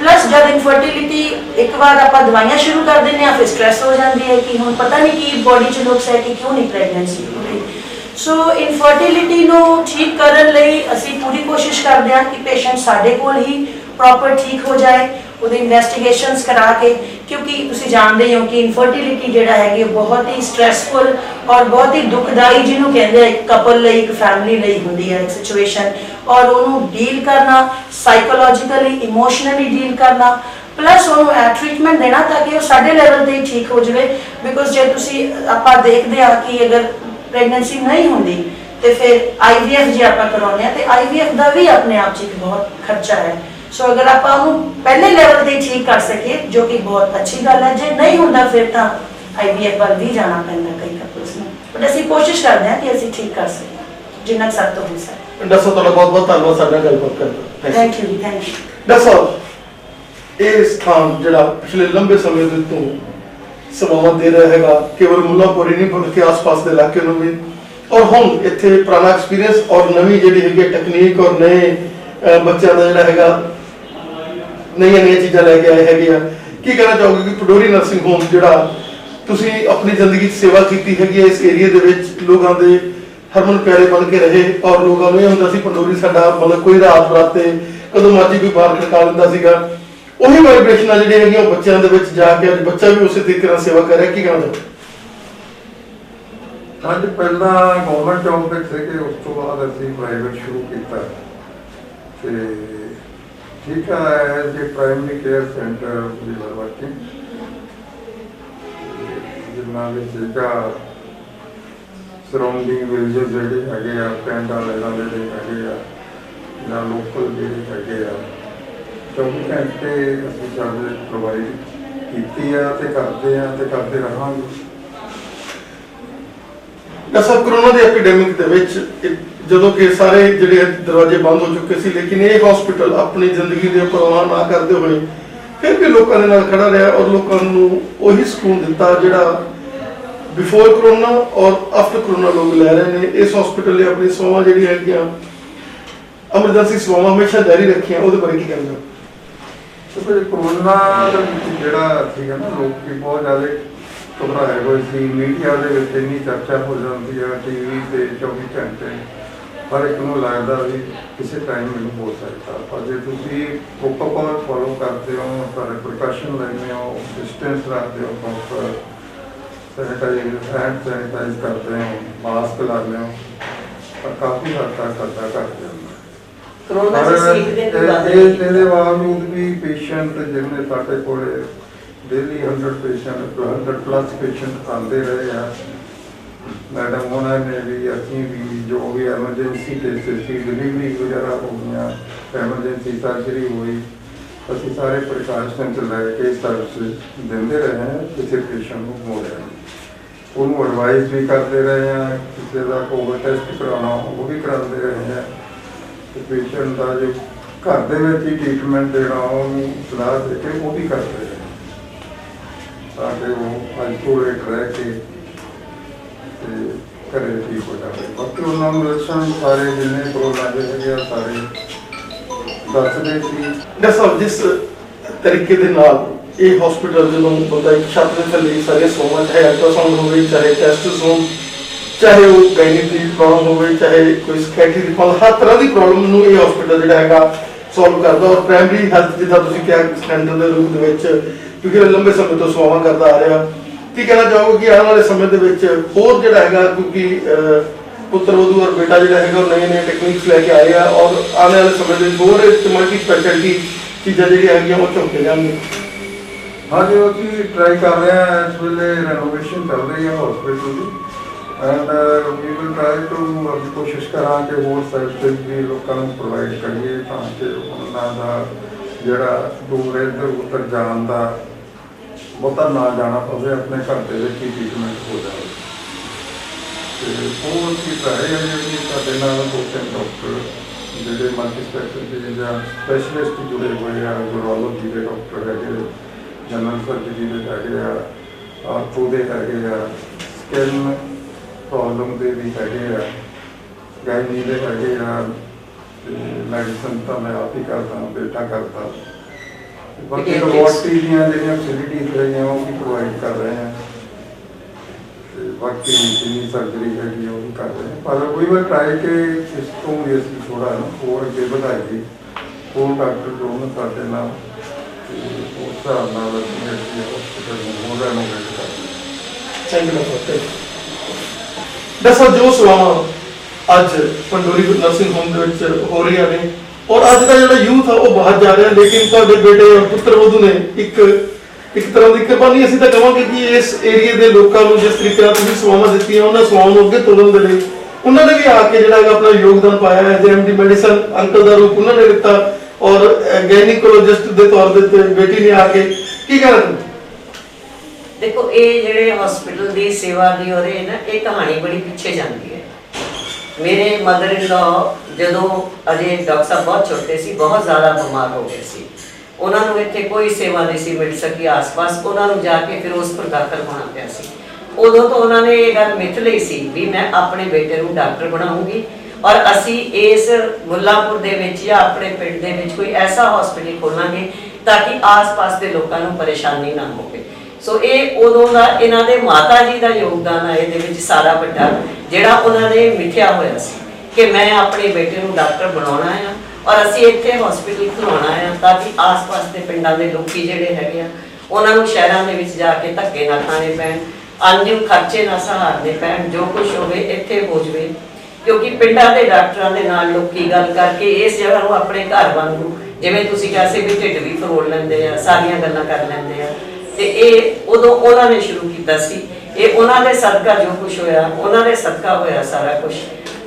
ਪਲੱਸ ਜਦ ਇਨਫਰਟੀਲਿਟੀ ਇੱਕ ਵਾਰ ਆਪਾਂ ਦਵਾਈਆਂ ਸ਼ੁਰੂ ਕਰ ਦਿੰਦੇ ਆ, ਫਿਰ ਸਟ੍ਰੈਸ ਹੋ ਜਾਂਦੀ ਹੈ ਕਿ ਹੁਣ ਪਤਾ ਨਹੀਂ ਕੀ ਬੋਡੀ 'ਚ ਨੁਕਸ ਹੈ ਕਿ ਕਿਉਂ ਨਹੀਂ ਪ੍ਰੈਗਨੈਂਸੀ ਹੋ ਰਹੀ। ਸੋ ਇਨਫਰਟੀਲਿਟੀ ਨੂੰ ਠੀਕ ਕਰਨ ਲਈ ਅਸੀਂ ਪੂਰੀ ਕੋਸ਼ਿਸ਼ ਕਰਦੇ ਹਾਂ ਕਿ ਪੇਸ਼ੈਂਟ ਸਾਡੇ ਕੋਲ ਹੀ ਪ੍ਰੋਪਰ ਠੀਕ ਹੋ ਜਾਏ, ਉਹਦੇ ਇਨਵੈਸਟੀਗੇਸ਼ਨਸ ਕਰਾ ਕੇ, ਕਿਉਂਕਿ ਤੁਸੀਂ ਜਾਣਦੇ ਹੋ ਕਿ ਇਨਫਰਟੀਲਿਟੀ ਜਿਹੜਾ ਹੈਗੀ ਬਹੁਤ ਹੀ ਸਟ੍ਰੈਸਫੁਲ ਔਰ ਬਹੁਤ ਹੀ ਦੁਖਦਾਈ, ਜਿਹਨੂੰ ਕਹਿੰਦੇ ਆ ਇੱਕ ਕਪਲ ਲਈ, ਇੱਕ ਫੈਮਿਲੀ ਲਈ ਹੁੰਦੀ ਹੈ ਇੱਕ ਸਿਚੁਏਸ਼ਨ, ਔਰ ਉਹਨੂੰ ਡੀਲ ਕਰਨਾ ਸਾਈਕੋਲੋਜੀਕਲੀ, ਇਮੋਸ਼ਨਲੀ ਡੀਲ ਕਰਨਾ, ਪਲੱਸ ਉਹਨੂੰ ਟ੍ਰੀਟਮੈਂਟ ਦੇਣਾ ਤਾਂ ਕਿ ਉਹ ਸਾਡੇ ਲੈਵਲ ਤੇ ਹੀ ਠੀਕ ਹੋ ਜਾਵੇ। ਬਿਕੋਜ਼ ਜੇ ਤੁਸੀਂ ਆਪਾਂ ਦੇਖਦੇ ਆ ਕਿ ਅਗਰ ਪ੍ਰੈਗਨੈਂਸੀ ਨਹੀਂ ਹੁੰਦੀ ਤੇ ਫਿਰ IVF ਜੇ ਆਪਾਂ ਕਰਾਉਂਦੇ ਆ ਤੇ IVF ਦਾ ਵੀ ਆਪਣੇ ਆਪ 'ਚ ਇੱਕ ਬਹੁਤ ਖਰਚਾ ਹੈ। ਸੋ ਅਗਰ ਆਪਾਂ ਉਹਨੂੰ ਪਹਿਲੇ ਲੈਵਲ ਤੇ ਠੀਕ ਕਰ ਸਕੀਏ, ਜੋ ਕਿ ਬਹੁਤ ਅੱਛੀ ਗੱਲ ਹੈ, ਜੇ ਨਹੀਂ ਹੁੰਦਾ ਫਿਰ ਤਾਂ IVF ਵੱਲ ਵੀ ਜਾਣਾ ਪੈਂਦਾ ਕਈ ਕਪਲਸ ਨੂੰ, ਬਟ ਅਸੀਂ ਕੋਸ਼ਿਸ਼ ਕਰਦੇ ਹਾਂ ਕਿ ਅਸੀਂ ਠੀਕ ਕਰ ਸਕੀਏ ਜਿੰਨਾ ਸਾਡੇ ਤੋਂ ਹੋ ਸਕੇ। ਡਾਕਟਰ ਸਾਹਿਬ ਤੁਹਾਡਾ ਬਹੁਤ ਧੰਨਵਾਦ ਸਾਡੇ ਨਾਲ ਗੱਲਬਾਤ ਕਰਨ ਦਾ। Thank you. ਡਾਕਟਰ ਸਾਹਿਬ ਇਹ ਸਥਾਨ ਜਿਹੜਾ ਪਿਛਲੇ ਲੰਬੇ ਸਮੇਂ ਤੋਂ ਸੇਵਾਵਾਂ ਦੇ ਰਿਹਾ ਹੈਗਾ, ਕੇਵਲ ਮੁੱਲਾਂਪੁਰ ਹੀ ਨਹੀਂ ਬਲਕਿ ਆਸ-ਪਾਸ ਦੇ ਇਲਾਕੇ ਨੂੰ ਵੀ, ਔਰ ਹੁਣ ਇੱਥੇ ਪੁਰਾਣਾ ਐਕਸਪੀਰੀਅੰਸ ਔਰ ਨਵੀਂ ਜਿਹੜੀ ਹੈਗੀ ਟੈਕਨੀਕ ਔਰ ਨਏ ਬੱਚਿਆਂ ਦਾ ਜਿਹੜਾ ਹੈਗਾ ਨਈਆਂ ਚੀਜ਼ਾਂ ਲੈ ਕੇ ਆਏ ਹੈਗੇ ਆ, ਕੀ ਕਹਿਣਾ ਚਾਹੋਗੇ ਕਿ ਪੰਡੋਰੀ ਨਰਸਿੰਗ ਹੋਮ ਜਿਹੜਾ ਤੁਸੀਂ ਆਪਣੀ ਜ਼ਿੰਦਗੀ 'ਚ ਸੇਵਾ ਕੀਤੀ ਹੈਗੀ ਹੈ, ਇਸ ਏਰੀਏ ਦੇ ਵਿੱਚ ਲੋਕਾਂ ਦੇ ਹਰਮਨ ਪਿਆਰੇ ਬਣ ਕੇ ਰਹੇ, ਔਰ ਲੋਕਾਂ ਨੂੰ ਇਹ ਹੁੰਦਾ ਸੀ ਪੰਡੋਰੀ ਸਾਡਾ ਮਤਲਬ ਕੋਈ ਰਾਤ ਬਰਾਤੇ ਕਦੋਂ ਮਰਜ਼ੀ ਕੋਈ ਬਾਹਰ ਖੜਕਾ ਦਿੰਦਾ ਸੀਗਾ, ਉਹੀ ਵਾਈਬ੍ਰੇਸ਼ਨਾਂ ਜਿਹੜੀਆਂ ਹੈਗੀਆਂ ਬੱਚਿਆਂ ਦੇ ਵਿੱਚ ਜਾ ਕੇ ਅੱਜ ਬੱਚਾ ਵੀ ਉਸੇ ਤਰੀਕੇ ਨਾਲ ਸੇਵਾ ਕਰ ਰਿਹਾ, ਕੀ ਕਹਿਣਾ ਚਾਹੋਗੇ? ਅੱਜ ਪਹਿਲਾਂ ਗਵਰਨਮੈਂਟ ਜੌਬ ਵਿੱਚ ਸੀਗੇ, ਉਸ ਤੋਂ ਬਾਅਦ ਅਸੀਂ ਪ੍ਰਾਈਵੇਟ ਸ਼ੁਰੂ ਕੀਤਾ ਤੇ ਠੀਕ ਹੈ ਜੀ, ਪ੍ਰਾਇਮਰੀ ਕੇਅਰ ਸੈਂਟਰ ਵੀ ਵਰਕਿੰਗ ਜਿੰਨਾ ਵੀ ਸੀਗਾ ਸਰਾਊਂਡਿੰਗ ਵਿਲੇਜ ਜਿਹੜੇ ਹੈਗੇ ਆ, ਪਿੰਡ ਵਾਲੇ ਨਾਲ ਜਿਹੜੇ ਹੈਗੇ ਆ ਜਾਂ ਲੋਕਲ ਜਿਹੜੇ ਹੈਗੇ ਆ, 24 ਘੰਟੇ ਅਸੀਂ ਸਰਵਿਸ ਪ੍ਰੋਵਾਈਡ ਕੀਤੀ ਆ ਤੇ ਕਰਦੇ ਰਹਾਂਗੇ। ਸਰ, ਕਰੋਨਾ ਦੀ ਐਪੀਡੈਮਿਕ ਦੇ ਵਿੱਚ ਜਦੋਂ ਕਿ ਸਾਰੇ ਜਿਹੜੇ ਦਰਵਾਜ਼ੇ ਬੰਦ ਹੋ ਚੁੱਕੇ ਸੀ, ਲੇਕਿਨ ਇਹ ਹਸਪੀਟਲ ਆਪਣੀ ਜ਼ਿੰਦਗੀ ਦੇ ਪਰਵਾਹ ਨਾ ਕਰਦੇ ਹੋਏ ਫਿਰ ਵੀ ਲੋਕਾਂ ਦੇ ਨਾਲ ਖੜਾ ਰਿਹਾ ਔਰ ਲੋਕਾਂ ਨੂੰ ਉਹੀ ਸਕੂਨ ਦਿੱਤਾ ਜਿਹੜਾ ਬਿਫੋਰ ਕਰੋਨਾ ਔਰ ਆਫਟਰ ਕਰੋਨਾ ਲੋਕ ਲੈ ਰਹੇ ਨੇ। ਇਸ ਹਸਪੀਟਲ ਨੇ ਆਪਣੀ ਸੇਵਾਵਾਂ ਜਿਹੜੀਆਂ ਹੈਗੀਆਂ ਐਮਰਜੈਂਸੀ ਸੇਵਾਵਾਂ ਹਮੇਸ਼ਾ ਜਾਰੀ ਰੱਖੀਆਂ, ਉਹਦੇ ਬਾਰੇ ਕੀ ਕਹਿੰਦੇ ਹੋ? ਕਿਉਂਕਿ ਕਰੋਨਾ ਦੇ ਵਿੱਚ ਜਿਹੜਾ ਸੀਗਾ ਨਾ, ਲੋਕੀ ਬਹੁਤ ਜ਼ਿਆਦਾ ਘਬਰਾਏ ਹੋਏ ਸੀ। ਮੀਡੀਆ ਦੇ ਵਿੱਚ ਇੰਨੀ ਚਰਚਾ ਹੋ ਜਾਂਦੀ ਹੈ, TV ਤੇ 24 ਘੰਟੇ ਹਰ ਇੱਕ ਨੂੰ ਲੱਗਦਾ ਵੀ ਕਿਸੇ ਟਾਈਮ ਮੈਨੂੰ ਹੋ ਸਕਦਾ। ਪਰ ਜੇ ਤੁਸੀਂ ਪ੍ਰੋਟੋਕੋਲ ਫੋਲੋ ਕਰਦੇ ਹੋ, ਸਾਰੇ ਪ੍ਰੀਕਾਸ਼ਨ ਲੈਂਦੇ ਹੋ, ਡਿਸਟੈਂਸ ਰੱਖਦੇ ਹੋ, ਪ੍ਰੋਪਰ ਹੈਂਡ ਸੈਨੀਟਾਈਜ਼ ਕਰਦੇ ਹੋ, ਮਾਸਕ ਲਾਉਂਦੇ ਹੋ, ਤਾਂ ਕਾਫੀ ਹੱਦ ਤੱਕ ਖਤਰਾ ਘੱਟ ਜਾਂਦਾ। ਕਰੋਨਾ ਸੇ ਸਿੱਖਦੇ ਨੇ ਬਾਅਦ ਇਹਦੇ ਬਾਵਜੂਦ ਵੀ ਪੇਸ਼ੈਂਟ ਜਿਹਨੇ ਸਾਡੇ ਕੋਲੇ ਡੇਲੀ 100 ਪਲੱਸ ਪੇਸ਼ੈਂਟ ਆਉਂਦੇ ਰਹੇ ਆ। ਮੈਡਮ ਉਹਨਾਂ ਨੇ ਵੀ, ਅਸੀਂ ਵੀ, ਜੋ ਵੀ ਐਮਰਜੈਂਸੀ ਕੇਸਿਸ ਸੀ, ਡਿਲੀਵਰੀ ਵਗੈਰਾ ਹੋ ਗਈਆਂ, ਐਮਰਜੈਂਸੀ ਸਰਜਰੀ ਹੋਈ, ਅਸੀਂ ਸਾਰੇ ਪ੍ਰੀਕਾਸ਼ਨਸ ਲੈ ਕੇ ਸਰਵਿਸ ਦਿੰਦੇ ਰਹੇ ਹਾਂ। ਕਿਸੇ ਪੇਸ਼ੈਂਟ ਨੂੰ ਮੋੜਿਆ ਨਹੀਂ, ਉਹਨੂੰ ਐਡਵਾਈਸ ਵੀ ਕਰਦੇ ਰਹੇ ਹਾਂ। ਕਿਸੇ ਦਾ ਕੋਵਿਡ ਟੈਸਟ ਕਰਾਉਣਾ ਉਹ ਵੀ ਕਰਾਉਂਦੇ ਰਹੇ ਹਾਂ। ਪੇਸ਼ੈਂਟ ਦਾ ਜੋ ਘਰ ਦੇ ਵਿੱਚ ਹੀ ਟ੍ਰੀਟਮੈਂਟ ਦੇਣਾ, ਉਹਨੂੰ ਸਲਾਹ ਦੇ ਕੇ ਉਹ ਵੀ ਕਰਦੇ ਰਹੇ ਤਾਂ ਕਿ ਉਹ ਆਈਸੋਲੇਟ ਰਹਿ ਕੇ ਤੇ ਘਰੇ ਠੀਕ ਹੋ ਜਾਵੇ। ਬਾਕੀ ਉਹਨਾਂ ਨੂੰ ਲੱਛਣ ਸਾਰੇ ਜਿੰਨੇ ਕਰੋਨਾ ਦੇ ਹੈਗੇ ਆ ਸਾਰੇ ਦੱਸਦੇ ਸੀ। ਡਾਕਟਰ ਸਾਹਿਬ, ਜਿਸ ਤਰੀਕੇ ਦੇ ਨਾਲ ਇਹ ਹਸਪੀਟਲ ਜਦੋਂ ਬੰਦਾ ਇੱਕ ਛੱਤ ਦੇ ਥੱਲੇ ਸਾਰੀਆਂ ਸੇਵਾਵਾਂ, ਚਾਹੇ ਅਲਟਰਾਸਾਊਂਡ ਹੋਵੇ, ਚਾਹੇ ਟੈਸਟ ਹੋਣ, ਚਾਹੇ ਉਹ ਗਾਇਨਿਕ ਦੀ ਪ੍ਰੋਬਲਮ ਹੋਵੇ, ਚਾਹੇ ਕੋਈ ਸਕੈਟਰੀ ਦੀ ਪ੍ਰੋਬਲਮ, ਹਰ ਤਰ੍ਹਾਂ ਦੀ ਪ੍ਰੋਬਲਮ ਨੂੰ ਇਹ ਹਸਪੀਟਲ ਜਿਹੜਾ ਹੈਗਾ ਸੋਲਵ ਕਰਦਾ। ਔਰ ਪ੍ਰਾਇਮਰੀ ਹੈਲਥ ਜਿੱਦਾਂ ਤੁਸੀਂ ਕਿਹਾ ਸੈਂਟਰ ਦੇ ਰੂਪ ਦੇ ਵਿੱਚ, ਕਿਉਂਕਿ ਲੰਬੇ ਸਮੇਂ ਤੋਂ ਸੇਵਾਵਾਂ ਕਰਦਾ ਆ ਰਿਹਾ, ਕੀ ਕਹਿਣਾ ਚਾਹੋਗੇ ਕਿ ਆਉਣ ਵਾਲੇ ਸਮੇਂ ਦੇ ਵਿੱਚ ਹੋਰ ਜਿਹੜਾ ਹੈਗਾ, ਕਿਉਂਕਿ ਪੁੱਤਰ ਵਧੂ ਔਰ ਬੇਟਾ ਜਿਹੜਾ ਹੈਗਾ ਉਹ ਨਵੇਂ ਟੈਕਨੀਕਸ ਲੈ ਕੇ ਆਏ ਆ ਔਰ ਆਉਣ ਵਾਲੇ ਸਮੇਂ ਦੇ ਵਿੱਚ ਹੋਰ ਮਲਟੀ ਸਪੈਸ਼ਲਿਟੀ ਚੀਜ਼ਾਂ ਜਿਹੜੀਆਂ ਹੈਗੀਆਂ ਉਹ ਝੁੰਕੇ ਜਾਣਗੇ? ਹਾਂਜੀ, ਅਸੀਂ ਟਰਾਈ ਕਰ ਰਹੇ ਹਾਂ। ਇਸ ਵੇਲੇ ਰੈਨੋਵੇਸ਼ਨ ਚੱਲ ਰਹੀ ਹੈ ਹਸਪੀਟਲ ਦੀ and we will try to, ਅਸੀਂ ਕੋਸ਼ਿਸ਼ ਕਰਾਂਗੇ ਹੋਰ ਸਰਵਿਸ ਵੀ ਲੋਕਾਂ ਨੂੰ ਪ੍ਰੋਵਾਈਡ ਕਰੀਏ ਤਾਂ ਕਿ ਉਹਨਾਂ ਦਾ ਜਿਹੜਾ ਦੂਰ ਇੱਧਰ ਉੱਧਰ ਜਾਣ ਦਾ ਬਹੁਤਾ ਨਾ ਜਾਣਾ ਪਵੇ, ਆਪਣੇ ਘਰ ਦੇ ਵਿੱਚ ਹੀ ਟ੍ਰੀਟਮੈਂਟ ਹੋ ਜਾਵੇ। ਅਤੇ ਉਹ ਅਸੀਂ ਟਰਾਈ ਹੈ ਜੀ, ਸਾਡੇ ਨਾਲ 2-3 ਡਾਕਟਰ ਜਿਹੜੇ ਮਲਟੀ ਸਪੈਸ਼ਲਿਟੀ ਜਾਂ ਸਪੈਸ਼ਲਿਸਟ ਜੁੜੇ ਹੋਏ ਆ, ਯੂਰੋਲੋਜੀ ਦੇ ਡਾਕਟਰ ਹੈਗੇ, ਜਨਰਲ ਸਰਜਰੀ ਦੇ ਹੈਗੇ ਆ, ਆਰਥੋ ਦੇ ਹੈਗੇ ਆ, ਸਕਿਨ ਪ੍ਰੋਬਲਮ ਦੇ ਵੀ ਹੈਗੇ ਆ, ਗਾਇਨੀ ਦੇ ਹੈਗੇ ਆ, ਮੈਡੀਸਨ ਤਾਂ ਮੈਂ ਆਪ ਹੀ ਕਰਦਾ, ਬੇਟਾ ਕਰਦਾ। ਬਾਕੀ ਲੈਬੋਰਟਰੀ ਦੀਆਂ ਜਿਹੜੀਆਂ ਫੈਸਿਲਿਟੀਜ਼ ਹੈਗੀਆਂ ਉਹ ਵੀ ਪ੍ਰੋਵਾਈਡ ਕਰ ਰਹੇ ਹਾਂ। ਅਤੇ ਬਾਕੀ ਜਿੰਨੀ ਸਰਜਰੀ ਹੈਗੀ ਉਹ ਵੀ ਕਰ ਰਹੇ ਹਾਂ। ਪਰ ਕੋਈ ਵਾਰ ਟਰਾਈ ਕਿ ਇਸ ਤੋਂ ਵੀ ਅਸੀਂ ਥੋੜ੍ਹਾ ਨਾ ਹੋਰ ਅੱਗੇ ਵਧਾਈਏ, ਹੋਰ ਡਾਕਟਰ ਜੋ ਨੇ ਸਾਡੇ ਨਾਲ, ਉਸ ਹਿਸਾਬ ਨਾਲ ਅਸੀਂ ਹਸਪੀਟਲ ਨੂੰ ਹੋਰ ਰੈਨੋਵੇਟ ਕਰਦੇ ਹਾਂ। Thank you doctor. ਦੱਸੋ, ਜੋ ਸੇਵਾਵਾਂ ਅੱਜ ਪੰਡੋਰੀ ਨਰਸਿੰਗ ਹੋਮ ਦੇ ਵਿੱਚ ਹੋ ਰਹੀਆਂ ਨੇ ਔਰ ਅੱਜ ਦਾ ਜਿਹੜਾ ਯੂਥ ਆ ਉਹ ਬਾਹਰ ਜਾ ਰਿਹਾ, ਲੇਕਿਨ ਤੁਹਾਡੇ ਬੇਟੇ ਔਰ ਪੁੱਤਰ ਵਧੂ ਨੇ ਇੱਕ ਤਰ੍ਹਾਂ ਦੀ ਕੁਰਬਾਨੀ ਅਸੀਂ ਤਾਂ ਕਹਾਂਗੇ ਕਿ ਇਸ ਏਰੀਏ ਦੇ ਲੋਕਾਂ ਨੂੰ ਜਿਸ ਤਰੀਕੇ ਨਾਲ ਤੁਸੀਂ ਸੇਵਾਵਾਂ ਦਿੱਤੀਆਂ, ਉਹਨਾਂ ਸੇਵਾਵਾਂ ਨੂੰ ਅੱਗੇ ਤੋਰਨ ਦੇ ਲਈ ਉਹਨਾਂ ਨੇ ਵੀ ਆ ਕੇ ਜਿਹੜਾ ਆਪਣਾ ਯੋਗਦਾਨ ਪਾਇਆ ਹੈ। JMD ਮੈਡੀਸਨ ਅੰਕਲ ਦਾ ਰੂਪ ਉਹਨਾਂ ਨੇ ਦਿੱਤਾ ਔਰ ਗਾਇਨੀਕੋਲੋਜਿਸਟ ਦੇ ਤੌਰ ਤੇ ਬੇਟੀ ਨੇ ਆ ਕੇ ਕੀ ਕਹਿਣਾ? ਦੇਖੋ, ਇਹ ਜਿਹੜੇ ਹਸਪੀਟਲ ਦੀ ਸੇਵਾ ਦੀ ਉਹਦੇ ਨਾ ਇਹ ਕਹਾਣੀ ਬੜੀ ਪਿੱਛੇ ਜਾਂਦੀ ਹੈ। ਮੇਰੇ ਮਦਰ ਇਨ ਲਾ ਜਦੋਂ ਅਜੇ ਡਾਕਟਰ ਸਾਹਿਬ ਬਹੁਤ ਛੋਟੇ ਸੀ, ਬਹੁਤ ਜ਼ਿਆਦਾ ਬਿਮਾਰ ਹੋ ਗਏ ਸੀ, ਉਹਨਾਂ ਨੂੰ ਇੱਥੇ ਕੋਈ ਸੇਵਾ ਨਹੀਂ ਸੀ ਮਿਲ ਸਕੀ ਆਸ-ਪਾਸ। ਉਹਨਾਂ ਨੂੰ ਜਾ ਕੇ ਫਿਰੋਜ਼ਪੁਰ ਦਾਖਲ ਹੋਣਾ ਪਿਆ ਸੀ। ਉਦੋਂ ਤੋਂ ਉਹਨਾਂ ਨੇ ਇਹ ਗੱਲ ਮਿੱਥ ਲਈ ਸੀ ਵੀ ਮੈਂ ਆਪਣੇ ਬੇਟੇ ਨੂੰ ਡਾਕਟਰ ਬਣਾਉਂਗੀ ਔਰ ਅਸੀਂ ਇਸ ਮੁੱਲਾਂਪੁਰ ਦੇ ਵਿੱਚ ਜਾਂ ਆਪਣੇ ਪਿੰਡ ਦੇ ਵਿੱਚ ਕੋਈ ਐਸਾ ਹਸਪੀਟਲ ਖੋਲਾਂਗੇ ਤਾਂ ਕਿ ਆਸ-ਪਾਸ ਦੇ ਲੋਕਾਂ ਨੂੰ ਪਰੇਸ਼ਾਨੀ ਨਾ ਹੋਵੇ। ਸੋ ਇਹ ਉਦੋਂ ਦਾ ਇਹਨਾਂ ਦੇ ਮਾਤਾ ਜੀ ਦਾ ਯੋਗਦਾਨ ਹੈ ਇਹਦੇ ਵਿੱਚ ਸਾਰਾ ਵੱਡਾ, ਜਿਹੜਾ ਉਹਨਾਂ ਨੇ ਮਿਥਿਆ ਹੋਇਆ ਸੀ ਕਿ ਮੈਂ ਆਪਣੇ ਬੇਟੇ ਨੂੰ ਡਾਕਟਰ ਬਣਾਉਣਾ ਆ ਔਰ ਅਸੀਂ ਇੱਥੇ ਹਸਪੀਟਲ ਖੁਲਾਉਣਾ ਆ ਤਾਂ ਕਿ ਆਸ-ਪਾਸ ਦੇ ਪਿੰਡਾਂ ਦੇ ਲੋਕੀ ਜਿਹੜੇ ਹੈਗੇ ਆ ਉਹਨਾਂ ਨੂੰ ਸ਼ਹਿਰਾਂ ਦੇ ਵਿੱਚ ਜਾ ਕੇ ਧੱਕੇ ਨਾ ਖਾਣੇ ਪੈਣ, ਅਨਿਊ ਖਰਚੇ ਨਾ ਸਹਾਰਨੇ ਪੈਣ, ਜੋ ਕੁਝ ਹੋਵੇ ਇੱਥੇ ਹੋ ਜਾਵੇ। ਕਿਉਂਕਿ ਪਿੰਡਾਂ ਦੇ ਡਾਕਟਰਾਂ ਦੇ ਨਾਲ ਲੋਕੀ ਗੱਲ ਕਰਕੇ ਇਸ ਜਗ੍ਹਾ ਨੂੰ ਆਪਣੇ ਘਰ ਵਾਂਗੂ, ਜਿਵੇਂ ਤੁਸੀਂ ਕਿਹਾ ਸੀ ਵੀ ਢਿੱਡ ਵੀ ਫਰੋੜ ਲੈਂਦੇ ਆ, ਸਾਰੀਆਂ ਗੱਲਾਂ ਕਰ ਲੈਂਦੇ ਆ, ਤੇ ਇਹ ਉਦੋਂ ਉਹਨਾਂ ਨੇ ਸ਼ੁਰੂ ਕੀਤਾ ਸੀ ਇਹ ਉਹਨਾਂ ਦੇ ਸਦਕਾ ਜੋ ਕੁਝ ਹੋਇਆ, ਉਹਨਾਂ ਦੇ ਸਦਕਾ ਹੋਇਆ ਸਾਰਾ ਕੁਝ।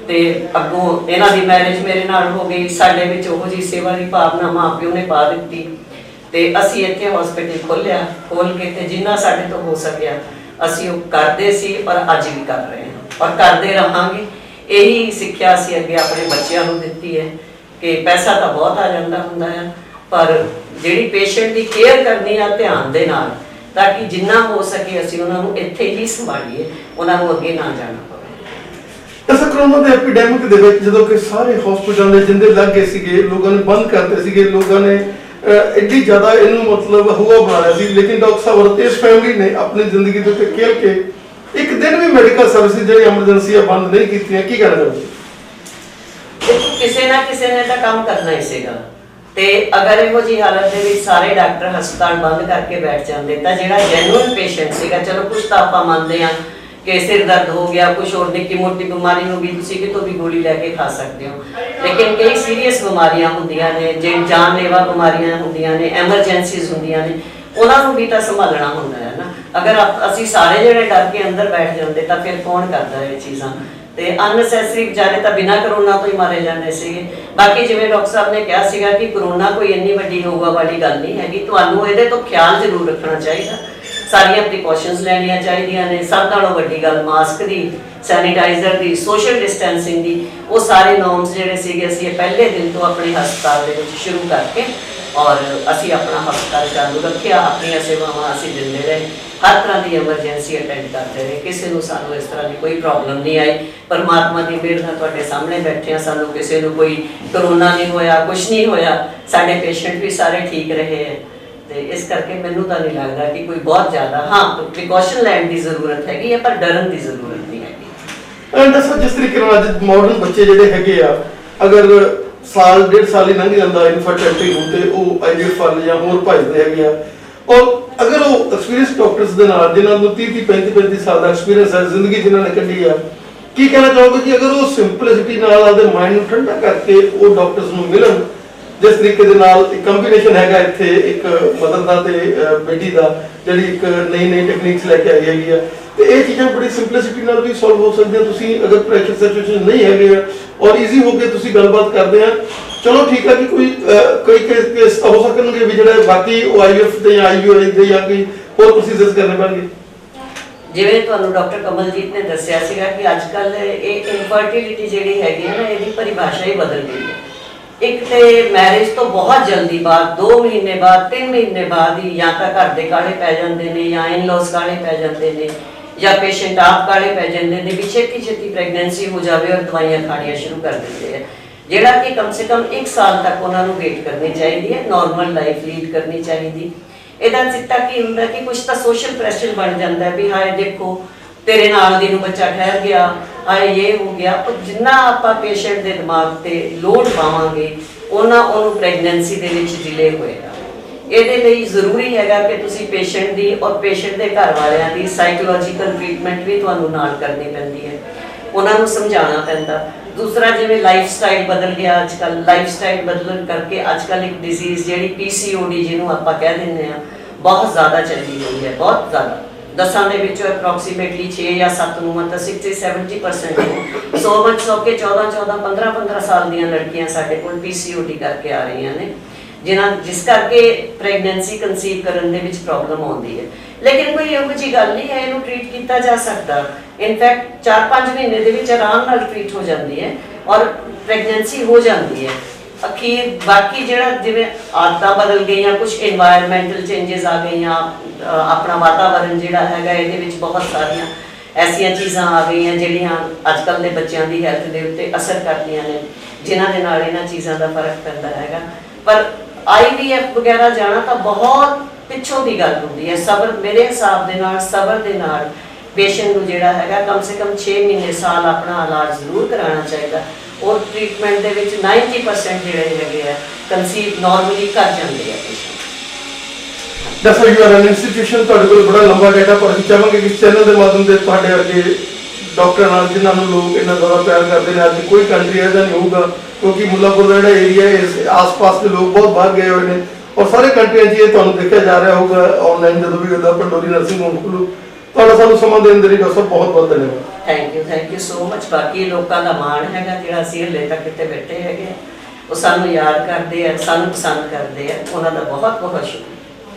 ਤੇ ਅੱਗੋਂ ਇਹਨਾਂ ਦੀ ਮੈਰਿਜ ਮੇਰੇ ਨਾਲ ਹੋ ਗਈ। ਸਾਡੇ ਵਿੱਚ ਉਹੋ ਜਿਹੀ ਸੇਵਾ ਦੀ ਭਾਵਨਾ ਮਾਂ ਪਿਓ ਨੇ ਪਾ ਦਿੱਤੀ ਤੇ ਅਸੀਂ ਇੱਥੇ ਹਸਪੀਟਲ ਖੋਲ ਕੇ ਤੇ ਜਿੰਨਾ ਸਾਡੇ ਤੋਂ ਹੋ ਸਕਿਆ ਅਸੀਂ ਉਹ ਕਰਦੇ ਸੀ ਔਰ ਅੱਜ ਵੀ ਕਰ ਰਹੇ ਹਾਂ ਔਰ ਕਰਦੇ ਰਹਾਂਗੇ। ਇਹੀ ਸਿੱਖਿਆ ਅਸੀਂ ਅੱਗੇ ਆਪਣੇ ਬੱਚਿਆਂ ਨੂੰ ਦਿੱਤੀ ਹੈ ਕਿ ਪੈਸਾ ਤਾਂ ਬਹੁਤ ਆ ਜਾਂਦਾ ਹੁੰਦਾ ਹੈ, ਪਰ ਜਿਹੜੀ ਪੇਸ਼ੈਂਟ ਦੀ ਕੇਅਰ ਕਰਨੀ ਆ ਧਿਆਨ ਦੇ ਨਾਲ, ਤਾਂ ਕਿ ਜਿੰਨਾ ਹੋ ਸਕੇ ਅਸੀਂ ਉਹਨਾਂ ਨੂੰ ਇੱਥੇ ਹੀ ਸੰਭਾਲੀਏ, ਉਹਨਾਂ ਨੂੰ ਅੱਗੇ ਨਾ ਜਾਣਾ ਪਵੇ। ਇਸ ਕਰੋਨਾ ਦੇ ਐਪੀਡੈਮਿਕ ਦੇ ਵਿੱਚ ਜਦੋਂ ਕਿ ਸਾਰੇ ਹਸਪੀਟਲਾਂ ਦੇ ਜਿੰਦੇ ਲੱਗ ਗਏ ਸੀਗੇ, ਲੋਕਾਂ ਨੇ ਬੰਦ ਕਰਤੇ ਸੀਗੇ, ਲੋਕਾਂ ਨੇ ਐਡੀ ਜ਼ਿਆਦਾ ਇਹਨੂੰ ਮਤਲਬ ਹਵਾ ਬਣਾ ਲਿਆ ਸੀ, ਲੇਕਿਨ ਡਾਕਟਰ ਸਾਹਿਬ ਅਤੇ ਇਸ ਫੈਮਿਲੀ ਨੇ ਆਪਣੀ ਜ਼ਿੰਦਗੀ ਦੇ ਉੱਤੇ ਖੇਲ ਕੇ ਇੱਕ ਦਿਨ ਵੀ ਮੈਡੀਕਲ ਸਰਵਿਸ ਜਿਹੜੀ ਐਮਰਜੈਂਸੀ ਆ ਬੰਦ ਨਹੀਂ ਕੀਤੀਆਂ। ਕੀ ਕਹਿਣਾ ਚਾਹੁੰਦੇ? ਦੇਖੋ, ਕਿਸੇ ਨਾ ਕਿਸੇ ਨੇ ਤਾਂ ਕੰਮ ਕਰਨਾ ਹੀ ਸੀਗਾ ਤੇ ਅਗਰ ਇਹੋ ਜਿਹੀ ਹਾਲਤ ਦੇ ਵਿੱਚ ਸਾਰੇ ਡਾਕਟਰ ਹਸਪਤਾਲ ਬੰਦ ਕਰਕੇ ਬੈਠ ਜਾਂਦੇ ਤਾਂ ਜਿਹੜਾ ਜੈਨੂਇਨ ਪੇਸ਼ੈਂਟ ਸੀਗਾ, ਚਲੋ ਕੁਝ ਤਾਂ ਆਪਾਂ ਮੰਨਦੇ ਹਾਂ ਕਿ ਸਿਰ ਦਰਦ ਹੋ ਗਿਆ, ਕੁਝ ਹੋਰ ਨਿੱਕੀ ਮੋਟੀ ਬਿਮਾਰੀ ਹੋ ਗਈ, ਤੁਸੀਂ ਕਿਤੋਂ ਵੀ ਗੋਲੀ ਲੈ ਕੇ ਖਾ ਸਕਦੇ ਹੋ, ਲੇਕਿਨ ਕਈ ਸੀਰੀਅਸ ਬਿਮਾਰੀਆਂ ਹੁੰਦੀਆਂ ਨੇ, ਜਿਹੜੀ ਜਾਨਲੇਵਾ ਬਿਮਾਰੀਆਂ ਹੁੰਦੀਆਂ ਨੇ, ਐਮਰਜੈਂਸੀਜ਼ ਹੁੰਦੀਆਂ ਨੇ, ਉਹਨਾਂ ਨੂੰ ਵੀ ਤਾਂ ਸੰਭਾਲਣਾ ਹੁੰਦਾ ਹੈ ਨਾ। ਅਗਰ ਅਸੀਂ ਸਾਰੇ ਜਿਹੜੇ ਡਰ ਕੇ ਅੰਦਰ ਬੈਠ ਜਾਂਦੇ ਤਾਂ ਫਿਰ ਕੌਣ ਕਰਦਾ ਇਹ ਚੀਜ਼ਾਂ? ਤੇ ਅਨਨੈਸੈਸਰੀ ਵਿਚਾਰੇ ਤਾਂ ਬਿਨਾਂ ਕਰੋਨਾ ਤੋਂ ਹੀ ਮਾਰੇ ਜਾਂਦੇ ਸੀਗੇ। ਬਾਕੀ ਜਿਵੇਂ ਡਾਕਟਰ ਸਾਹਿਬ ਨੇ ਕਿਹਾ ਸੀਗਾ ਕਿ ਕਰੋਨਾ ਕੋਈ ਇੰਨੀ ਵੱਡੀ ਹੋਊਗਾ ਵਾਲੀ ਗੱਲ ਨਹੀਂ ਹੈਗੀ, ਤੁਹਾਨੂੰ ਇਹਦੇ ਤੋਂ ਖਿਆਲ ਜ਼ਰੂਰ ਰੱਖਣਾ ਚਾਹੀਦਾ, ਸਾਰੀਆਂ ਪ੍ਰੀਕਾਸ਼ਨਸ ਲੈਣੀਆਂ ਚਾਹੀਦੀਆਂ ਨੇ। ਸਭ ਨਾਲੋਂ ਵੱਡੀ ਗੱਲ ਮਾਸਕ ਦੀ, ਸੈਨੀਟਾਈਜ਼ਰ ਦੀ, ਸੋਸ਼ਲ ਡਿਸਟੈਂਸਿੰਗ ਦੀ, ਉਹ ਸਾਰੇ ਨੋਰਮਸ ਜਿਹੜੇ ਸੀਗੇ ਅਸੀਂ ਇਹ ਪਹਿਲੇ ਦਿਨ ਤੋਂ ਆਪਣੇ ਹਸਪਤਾਲ ਦੇ ਵਿੱਚ ਸ਼ੁਰੂ ਕਰਕੇ ਔਰ ਅਸੀਂ ਆਪਣਾ ਹਸਪਤਾਲ ਚਾਲੂ ਰੱਖਿਆ, ਆਪਣੀਆਂ ਸੇਵਾਵਾਂ ਅਸੀਂ ਦਿੰਦੇ ਰਹੇ, ਹਰ ਤਰ੍ਹਾਂ ਦੀ ਐਮਰਜੈਂਸੀ ਅਟੈਂਡ ਕਰਦੇ ਰਹੇ, ਕਿਸੇ ਨੂੰ ਸਾਨੂੰ ਇਸ ਤਰ੍ਹਾਂ ਦੀ ਕੋਈ ਪ੍ਰੋਬਲਮ ਨਹੀਂ ਆਈ। ਪਰਮਾਤਮਾ ਦੀ ਮਿਹਰ ਨਾਲ ਤੁਹਾਡੇ ਸਾਹਮਣੇ ਬੈਠੇ ਹਾਂ, ਸਾਨੂੰ ਕਿਸੇ ਨੂੰ ਕੋਈ ਕਰੋਨਾ ਨਹੀਂ ਹੋਇਆ, ਕੁਛ ਨਹੀਂ ਹੋਇਆ, ਸਾਡੇ ਪੇਸ਼ੈਂਟ ਵੀ ਸਾਰੇ ਠੀਕ ਰਹੇ ਹੈ। ਤੇ ਇਸ ਕਰਕੇ ਮੈਨੂੰ ਤਾਂ ਨਹੀਂ ਲੱਗਦਾ ਕਿ ਕੋਈ ਬਹੁਤ ਜ਼ਿਆਦਾ, ਹਾਂ ਪ੍ਰੀਕਾਸ਼ਨ ਲੈਣ ਦੀ ਜ਼ਰੂਰਤ ਹੈਗੀ ਹੈ ਪਰ ਡਰਨ ਦੀ ਜ਼ਰੂਰਤ ਨਹੀਂ ਹੈਗੀ। ਦੱਸੋ, ਜਿਸ ਤਰੀਕੇ ਨਾਲ ਅੱਜ ਮਾਡਰਨ ਬੱਚੇ ਜਿਹੜੇ ਹੈਗੇ ਆ, ਅਗਰ ਸਾਲ ਡੇਢ ਸਾਲ ਹੀ ਲੰਘ ਜਾਂਦਾ ਇਨਫਰਟੀਲਿਟੀ ਨੂੰ ਤੇ ਉਹ ਆਈਵੀਐਫ ਫਲ ਜਾਂ ਹੋਰ ਭਜਦੇ ਹੈਗੇ ਆ, ਔਰ ਅਗਰ ਉਹ ਐਕਸਪੀਰੀਅੰਸ ਡਾਕਟਰਸ ਦੇ ਨਾਲ ਜਿਨ੍ਹਾਂ ਨੂੰ 30 35 ਸਾਲ ਦਾ ਐਕਸਪੀਰੀਅੰਸ ਹੈ, ਜ਼ਿੰਦਗੀ ਜਿਨ੍ਹਾਂ ਨੇ ਕੱਢੀ ਆ, ਕੀ ਕਹਿਣਾ ਚਾਹੋਗੇ ਕਿ ਅਗਰ ਉਹ ਸਿੰਪਲਿਸਿਟੀ ਨਾਲ ਆਪਦੇ ਮਾਈਂਡ ਨੂੰ ਠੰਡਾ ਕਰਕੇ ਉਹ ਡਾਕਟਰਸ ਨੂੰ ਮਿਲਣ, ਜਿਸ ਤਰੀਕੇ ਦੇ ਨਾਲ ਇੱਕ ਕੰਬੀਨੇਸ਼ਨ ਹੈਗਾ ਇੱਥੇ ਇੱਕ ਮਦਰ ਦਾ ਤੇ ਬੇਟੀ ਦਾ, ਜਿਹੜੀ ਇੱਕ ਨਈ ਟੈਕਨੀਕਸ ਲੈ ਕੇ ਆਈ ਹੈਗੀ ਆ, ਤੇ ਇਹ ਚੀਜ਼ਾਂ ਬੜੀ ਸਿੰਪਲਿਸਿਟੀ ਨਾਲ ਵੀ ਸੋਲਵ ਹੋ ਸਕਦੀਆਂ। ਤੁਸੀਂ ਅਗਰ ਪ੍ਰੈਸ਼ਰ ਸਿਚੁਏਸ਼ਨ ਨਹੀਂ ਹੈਗੇ ਔਰ ਈਜ਼ੀ ਹੋ ਕੇ ਤੁਸੀਂ ਗੱਲਬਾਤ ਕਰਦੇ ਆ, ਚਲੋ ਠੀਕ ਹੈ ਕਿ ਕੋਈ ਕੇਸ ਹੋ ਸਕਣਗੇ ਵੀ ਜਿਹੜੇ ਬਾਕੀ ਉਹ ਆਈਵੀਐਫ ਤੇ ਜਾਂ ਆਈਯੂਆਈ ਦੇ ਜਾਂ ਕੋਈ ਹੋਰ ਪ੍ਰੋਸੀਜਰਸ ਕਰਨੇ ਪੈਣਗੇ। ਜਿਵੇਂ ਤੁਹਾਨੂੰ ਡਾਕਟਰ ਕਮਲਜੀਤ ਨੇ ਦੱਸਿਆ ਸੀਗਾ ਕਿ ਅੱਜ ਕੱਲ੍ਹ ਇਹ ਇਨਫਰਟੀਲਿਟੀ ਜਿਹੜੀ ਹੈਗੀ ਹੈ ਨਾ, ਇਹਦੀ ਪਰਿਭਾਸ਼ਾ ਹੀ ਬਦਲ ਗਈ ਹੈ। ਇੱਕ ਤੇ ਮੈਰਿਜ ਤੋਂ ਬਹੁਤ ਜਲਦੀ ਬਾਅਦ 2 ਮਹੀਨੇ ਬਾਅਦ 3 ਮਹੀਨੇ ਬਾਅਦ ਹੀ ਜਾਂ ਤਾਂ ਘਰ ਦੇ ਕਾਲੇ ਪੈ ਜਾਂਦੇ ਨੇ ਜਾਂ ਇਨ-ਲॉज ਕਾਲੇ ਪੈ ਜਾਂਦੇ ਨੇ ਜਾਂ ਪੇਸ਼ੈਂਟ ਆਪ ਕਾਲੇ ਪੈ ਜਾਂਦੇ ਨੇ ਵੀ ਛੇਤੀ ਪ੍ਰੈਗਨੈਂਸੀ ਹੋ ਜਾਵੇ ਔਰ ਦਵਾਈਆਂ ਖਾਣੀਆਂ ਸ਼ੁਰੂ ਕਰ ਦਿੰਦੇ ਆ, ਜਿਹੜਾ ਕਿ ਕਮ ਸੇ ਕਮ 1 ਸਾਲ ਤੱਕ ਉਹਨਾਂ ਨੂੰ ਵੇਟ ਕਰਨੀ ਚਾਹੀਦੀ ਹੈ, ਨਾਰਮਲ ਲਾਈਫ ਲੀਡ ਕਰਨੀ ਚਾਹੀਦੀ। ਇਹਦਾ ਸਿੱਟਾ ਕੀ ਹੁੰਦਾ ਕਿ ਕੁਝ ਤਾਂ ਸੋਸ਼ਲ ਪ੍ਰੈਸ਼ਰ ਬਣ ਜਾਂਦਾ ਵੀ ਹਾਏ ਦੇਖੋ ਤੇਰੇ ਨਾਲ ਦੀ ਨੂੰ ਬੱਚਾ ਠਹਿਰ ਗਿਆ, ਹਾਏ ਇਹ ਹੋ ਗਿਆ। ਪਰ ਜਿੰਨਾ ਆਪਾਂ ਪੇਸ਼ੈਂਟ ਦੇ ਦਿਮਾਗ ਤੇ ਲੋਡ ਪਾਵਾਂਗੇ ਉਹਨਾਂ ਉਹਨੂੰ ਪ੍ਰੈਗਨੈਂਸੀ ਦੇ ਵਿੱਚ ਡਿਲੇ ਹੋਏਗਾ। ਇਹਦੇ ਲਈ ਜ਼ਰੂਰੀ ਹੈਗਾ ਕਿ ਤੁਸੀਂ ਪੇਸ਼ੈਂਟ ਦੀ ਔਰ ਪੇਸ਼ੈਂਟ ਦੇ ਘਰ ਵਾਲਿਆਂ ਦੀ ਸਾਈਕੋਲੋਜੀਕਲ ਟ੍ਰੀਟਮੈਂਟ ਵੀ ਤੁਹਾਨੂੰ ਨਾਲ ਕਰਨੀ ਪੈਂਦੀ ਹੈ, ਉਹਨਾਂ ਨੂੰ ਸਮਝਾਉਣਾ ਪੈਂਦਾ। ਦੂਸਰਾ, ਜਿਵੇਂ ਲਾਈਫ ਸਟਾਈਲ ਬਦਲ ਗਿਆ ਅੱਜ ਕੱਲ੍ਹ, ਲਾਈਫ ਸਟਾਈਲ ਬਦਲਣ ਕਰਕੇ ਅੱਜ ਕੱਲ੍ਹ ਇੱਕ ਡਿਜ਼ੀਜ਼ ਜਿਹੜੀ PCOD ਜਿਹਨੂੰ ਆਪਾਂ ਕਹਿ ਦਿੰਦੇ ਹਾਂ ਬਹੁਤ ਜ਼ਿਆਦਾ ਚੱਲੀ ਹੋਈ ਹੈ, ਬਹੁਤ ਜ਼ਿਆਦਾ। 10 ਦੇ ਵਿੱਚੋਂ ਅਪਰੋਕਸੀਮੇਟਲੀ 6 ਜਾਂ 7 ਨੂੰ ਮਤਲਬ 60-70% ਨੂੰ 100 ਵਿੱਚ 14 15 ਸਾਲ ਦੀਆਂ ਲੜਕੀਆਂ ਸਾਡੇ ਕੋਲ PCOD ਕਰਕੇ ਆ ਰਹੀਆਂ ਨੇ, ਜਿਸ ਕਰਕੇ ਪ੍ਰੈਗਨੈਂਸੀ ਕਨਸੀਵ ਕਰਨ ਦੇ ਵਿੱਚ ਪ੍ਰੋਬਲਮ ਆਉਂਦੀ ਹੈ। ਲੇਕਿਨ ਕੋਈ ਇਹੋ ਜਿਹੀ ਗੱਲ ਨਹੀਂ ਹੈ, ਇਹਨੂੰ ਟ੍ਰੀਟ ਕੀਤਾ ਜਾ ਸਕਦਾ। ਇਨਫੈਕਟ 4-5 ਮਹੀਨੇ ਦੇ ਵਿੱਚ ਆਰਾਮ ਨਾਲ ਟ੍ਰੀਟ ਹੋ ਜਾਂਦੀ ਹੈ ਔਰ ਪ੍ਰੈਗਨੈਂਸੀ ਹੋ ਜਾਂਦੀ ਹੈ ਅਖੀਰ। ਬਾਕੀ ਜਿਹੜਾ ਜਿਵੇਂ ਆਦਤਾਂ ਬਦਲ ਗਈਆਂ, ਕੁਝ এনवायरमेंटल ਚੇਂਜਸ ਆ ਗਈਆਂ, ਆਪਣਾ ਵਾਤਾਵਰਨ ਜਿਹੜਾ ਹੈਗਾ ਇਹਦੇ ਵਿੱਚ ਬਹੁਤ ਸਾਰੀਆਂ ਐਸੀਆਂ ਚੀਜ਼ਾਂ ਆ ਗਈਆਂ ਜਿਹੜੀਆਂ ਅੱਜ ਕੱਲ੍ਹ ਦੇ ਬੱਚਿਆਂ ਦੀ ਹੈਲਥ ਦੇ ਉੱਤੇ ਅਸਰ ਕਰਦੀਆਂ ਨੇ, ਜਿਨ੍ਹਾਂ ਦੇ ਨਾਲ ਇਹਨਾਂ ਚੀਜ਼ਾਂ ਦਾ ਫਰਕ ਪੈਂਦਾ ਹੈਗਾ। ਪਰ IVF ਵਗੈਰਾ ਜਾਣਾ ਤਾਂ ਬਹੁਤ ਪਿੱਛੋਂ ਦੀ ਗੱਲ ਹੁੰਦੀ ਹੈ। ਸਬਰ, ਮੇਰੇ ਹਿਸਾਬ ਦੇ ਨਾਲ ਸਬਰ ਦੇ ਨਾਲ ਪੇਸ਼ੈਂਟ ਨੂੰ ਜਿਹੜਾ ਹੈਗਾ ਕਮ ਸੇ ਕਮ 6 ਮਹੀਨੇ ਸਾਲ ਆਪਣਾ ਇਲਾਜ ਜ਼ਰੂਰ ਕਰਾਉਣਾ ਚਾਹੀਦਾ ਔਰ ਟ੍ਰੀਟਮੈਂਟ ਦੇ ਵਿੱਚ 90% ਜਿਹੜੇ ਹੈਗੇ ਆ ਕਨਸੀਵ ਨਾਰਮਲੀ ਕਰ ਜਾਂਦੇ ਆ ਪੇਸ਼ੈਂਟ। ਦੱਸੋ, ਯੂ ਆਰ ਐਨ ਇੰਸਟੀਟਿਊਸ਼ਨ, ਤੁਹਾਡੇ ਕੋਲ ਬੜਾ ਲੰਬਾ ਡਾਟਾ, ਪਰ ਅਸੀਂ ਚਾਹਾਂਗੇ ਕਿ ਚੈਨਲ ਦੇ ਮਾਧਿਅਮ ਤੇ ਤੁਹਾਡੇ ਵਰਗੇ ਡਾਕਟਰ ਨਾਲ ਜਿਨ੍ਹਾਂ ਨੂੰ ਲੋਕ ਇੰਨਾ ਜ਼ਿਆਦਾ ਪਿਆਰ ਕਰਦੇ ਨੇ, ਅੱਜ ਕੋਈ ਕੰਟਰੀ ਇਹਦਾ ਨਹੀਂ ਹੋਊਗਾ, ਕਿਉਂਕਿ ਮੁੱਲਾਪੁਰ ਦਾ ਜਿਹੜਾ ਏਰੀਆ ਇਸ ਆਸ-ਪਾਸ ਦੇ ਲੋਕ ਬਹੁਤ ਬਾਹਰ ਗਏ ਹੋਏ ਨੇ ਔਰ ਸਾਰੇ ਕੰਟਰੀਆਂ 'ਚ ਇਹ ਤੁਹਾਨੂੰ ਦੇਖਿਆ ਜਾ ਰਿਹਾ ਹੋਊਗਾ ਆਨਲਾਈਨ ਜਦੋਂ ਵੀ ਉਹਦਾ ਪੰਡੋਰੀ ਨਰਸਿੰਗ ਹੋਮ ਖੁੱਲੂ ਤੁਹਾਡਾ ਸਾਨੂੰ ਸਮਾਂ ਦੇਣ ਦੇ ਲਈ ਡਾਕਟਰ ਸਾਹਿਬ ਬਹੁਤ ਬਹੁਤ ਧੰਨਵਾਦ। Thank you so much. ਬਾਕੀ ਲੋਕਾਂ ਦਾ ਮਾਣ ਹੈਗਾ ਜਿਹੜਾ ਅਸੀਂ ਹਲੇ ਤੱਕ ਇੱਥੇ ਬੈਠੇ ਹੈਗੇ, ਉਹ ਸਾਨੂੰ ਯਾਦ ਕਰਦੇ ਆ, ਸਾਨੂੰ ਪਸੰਦ ਕਰਦੇ ਆ, ਉਹਨਾਂ ਦਾ ਬਹੁਤ ਬਹੁਤ ਸ਼ੁਕਰੀਆ।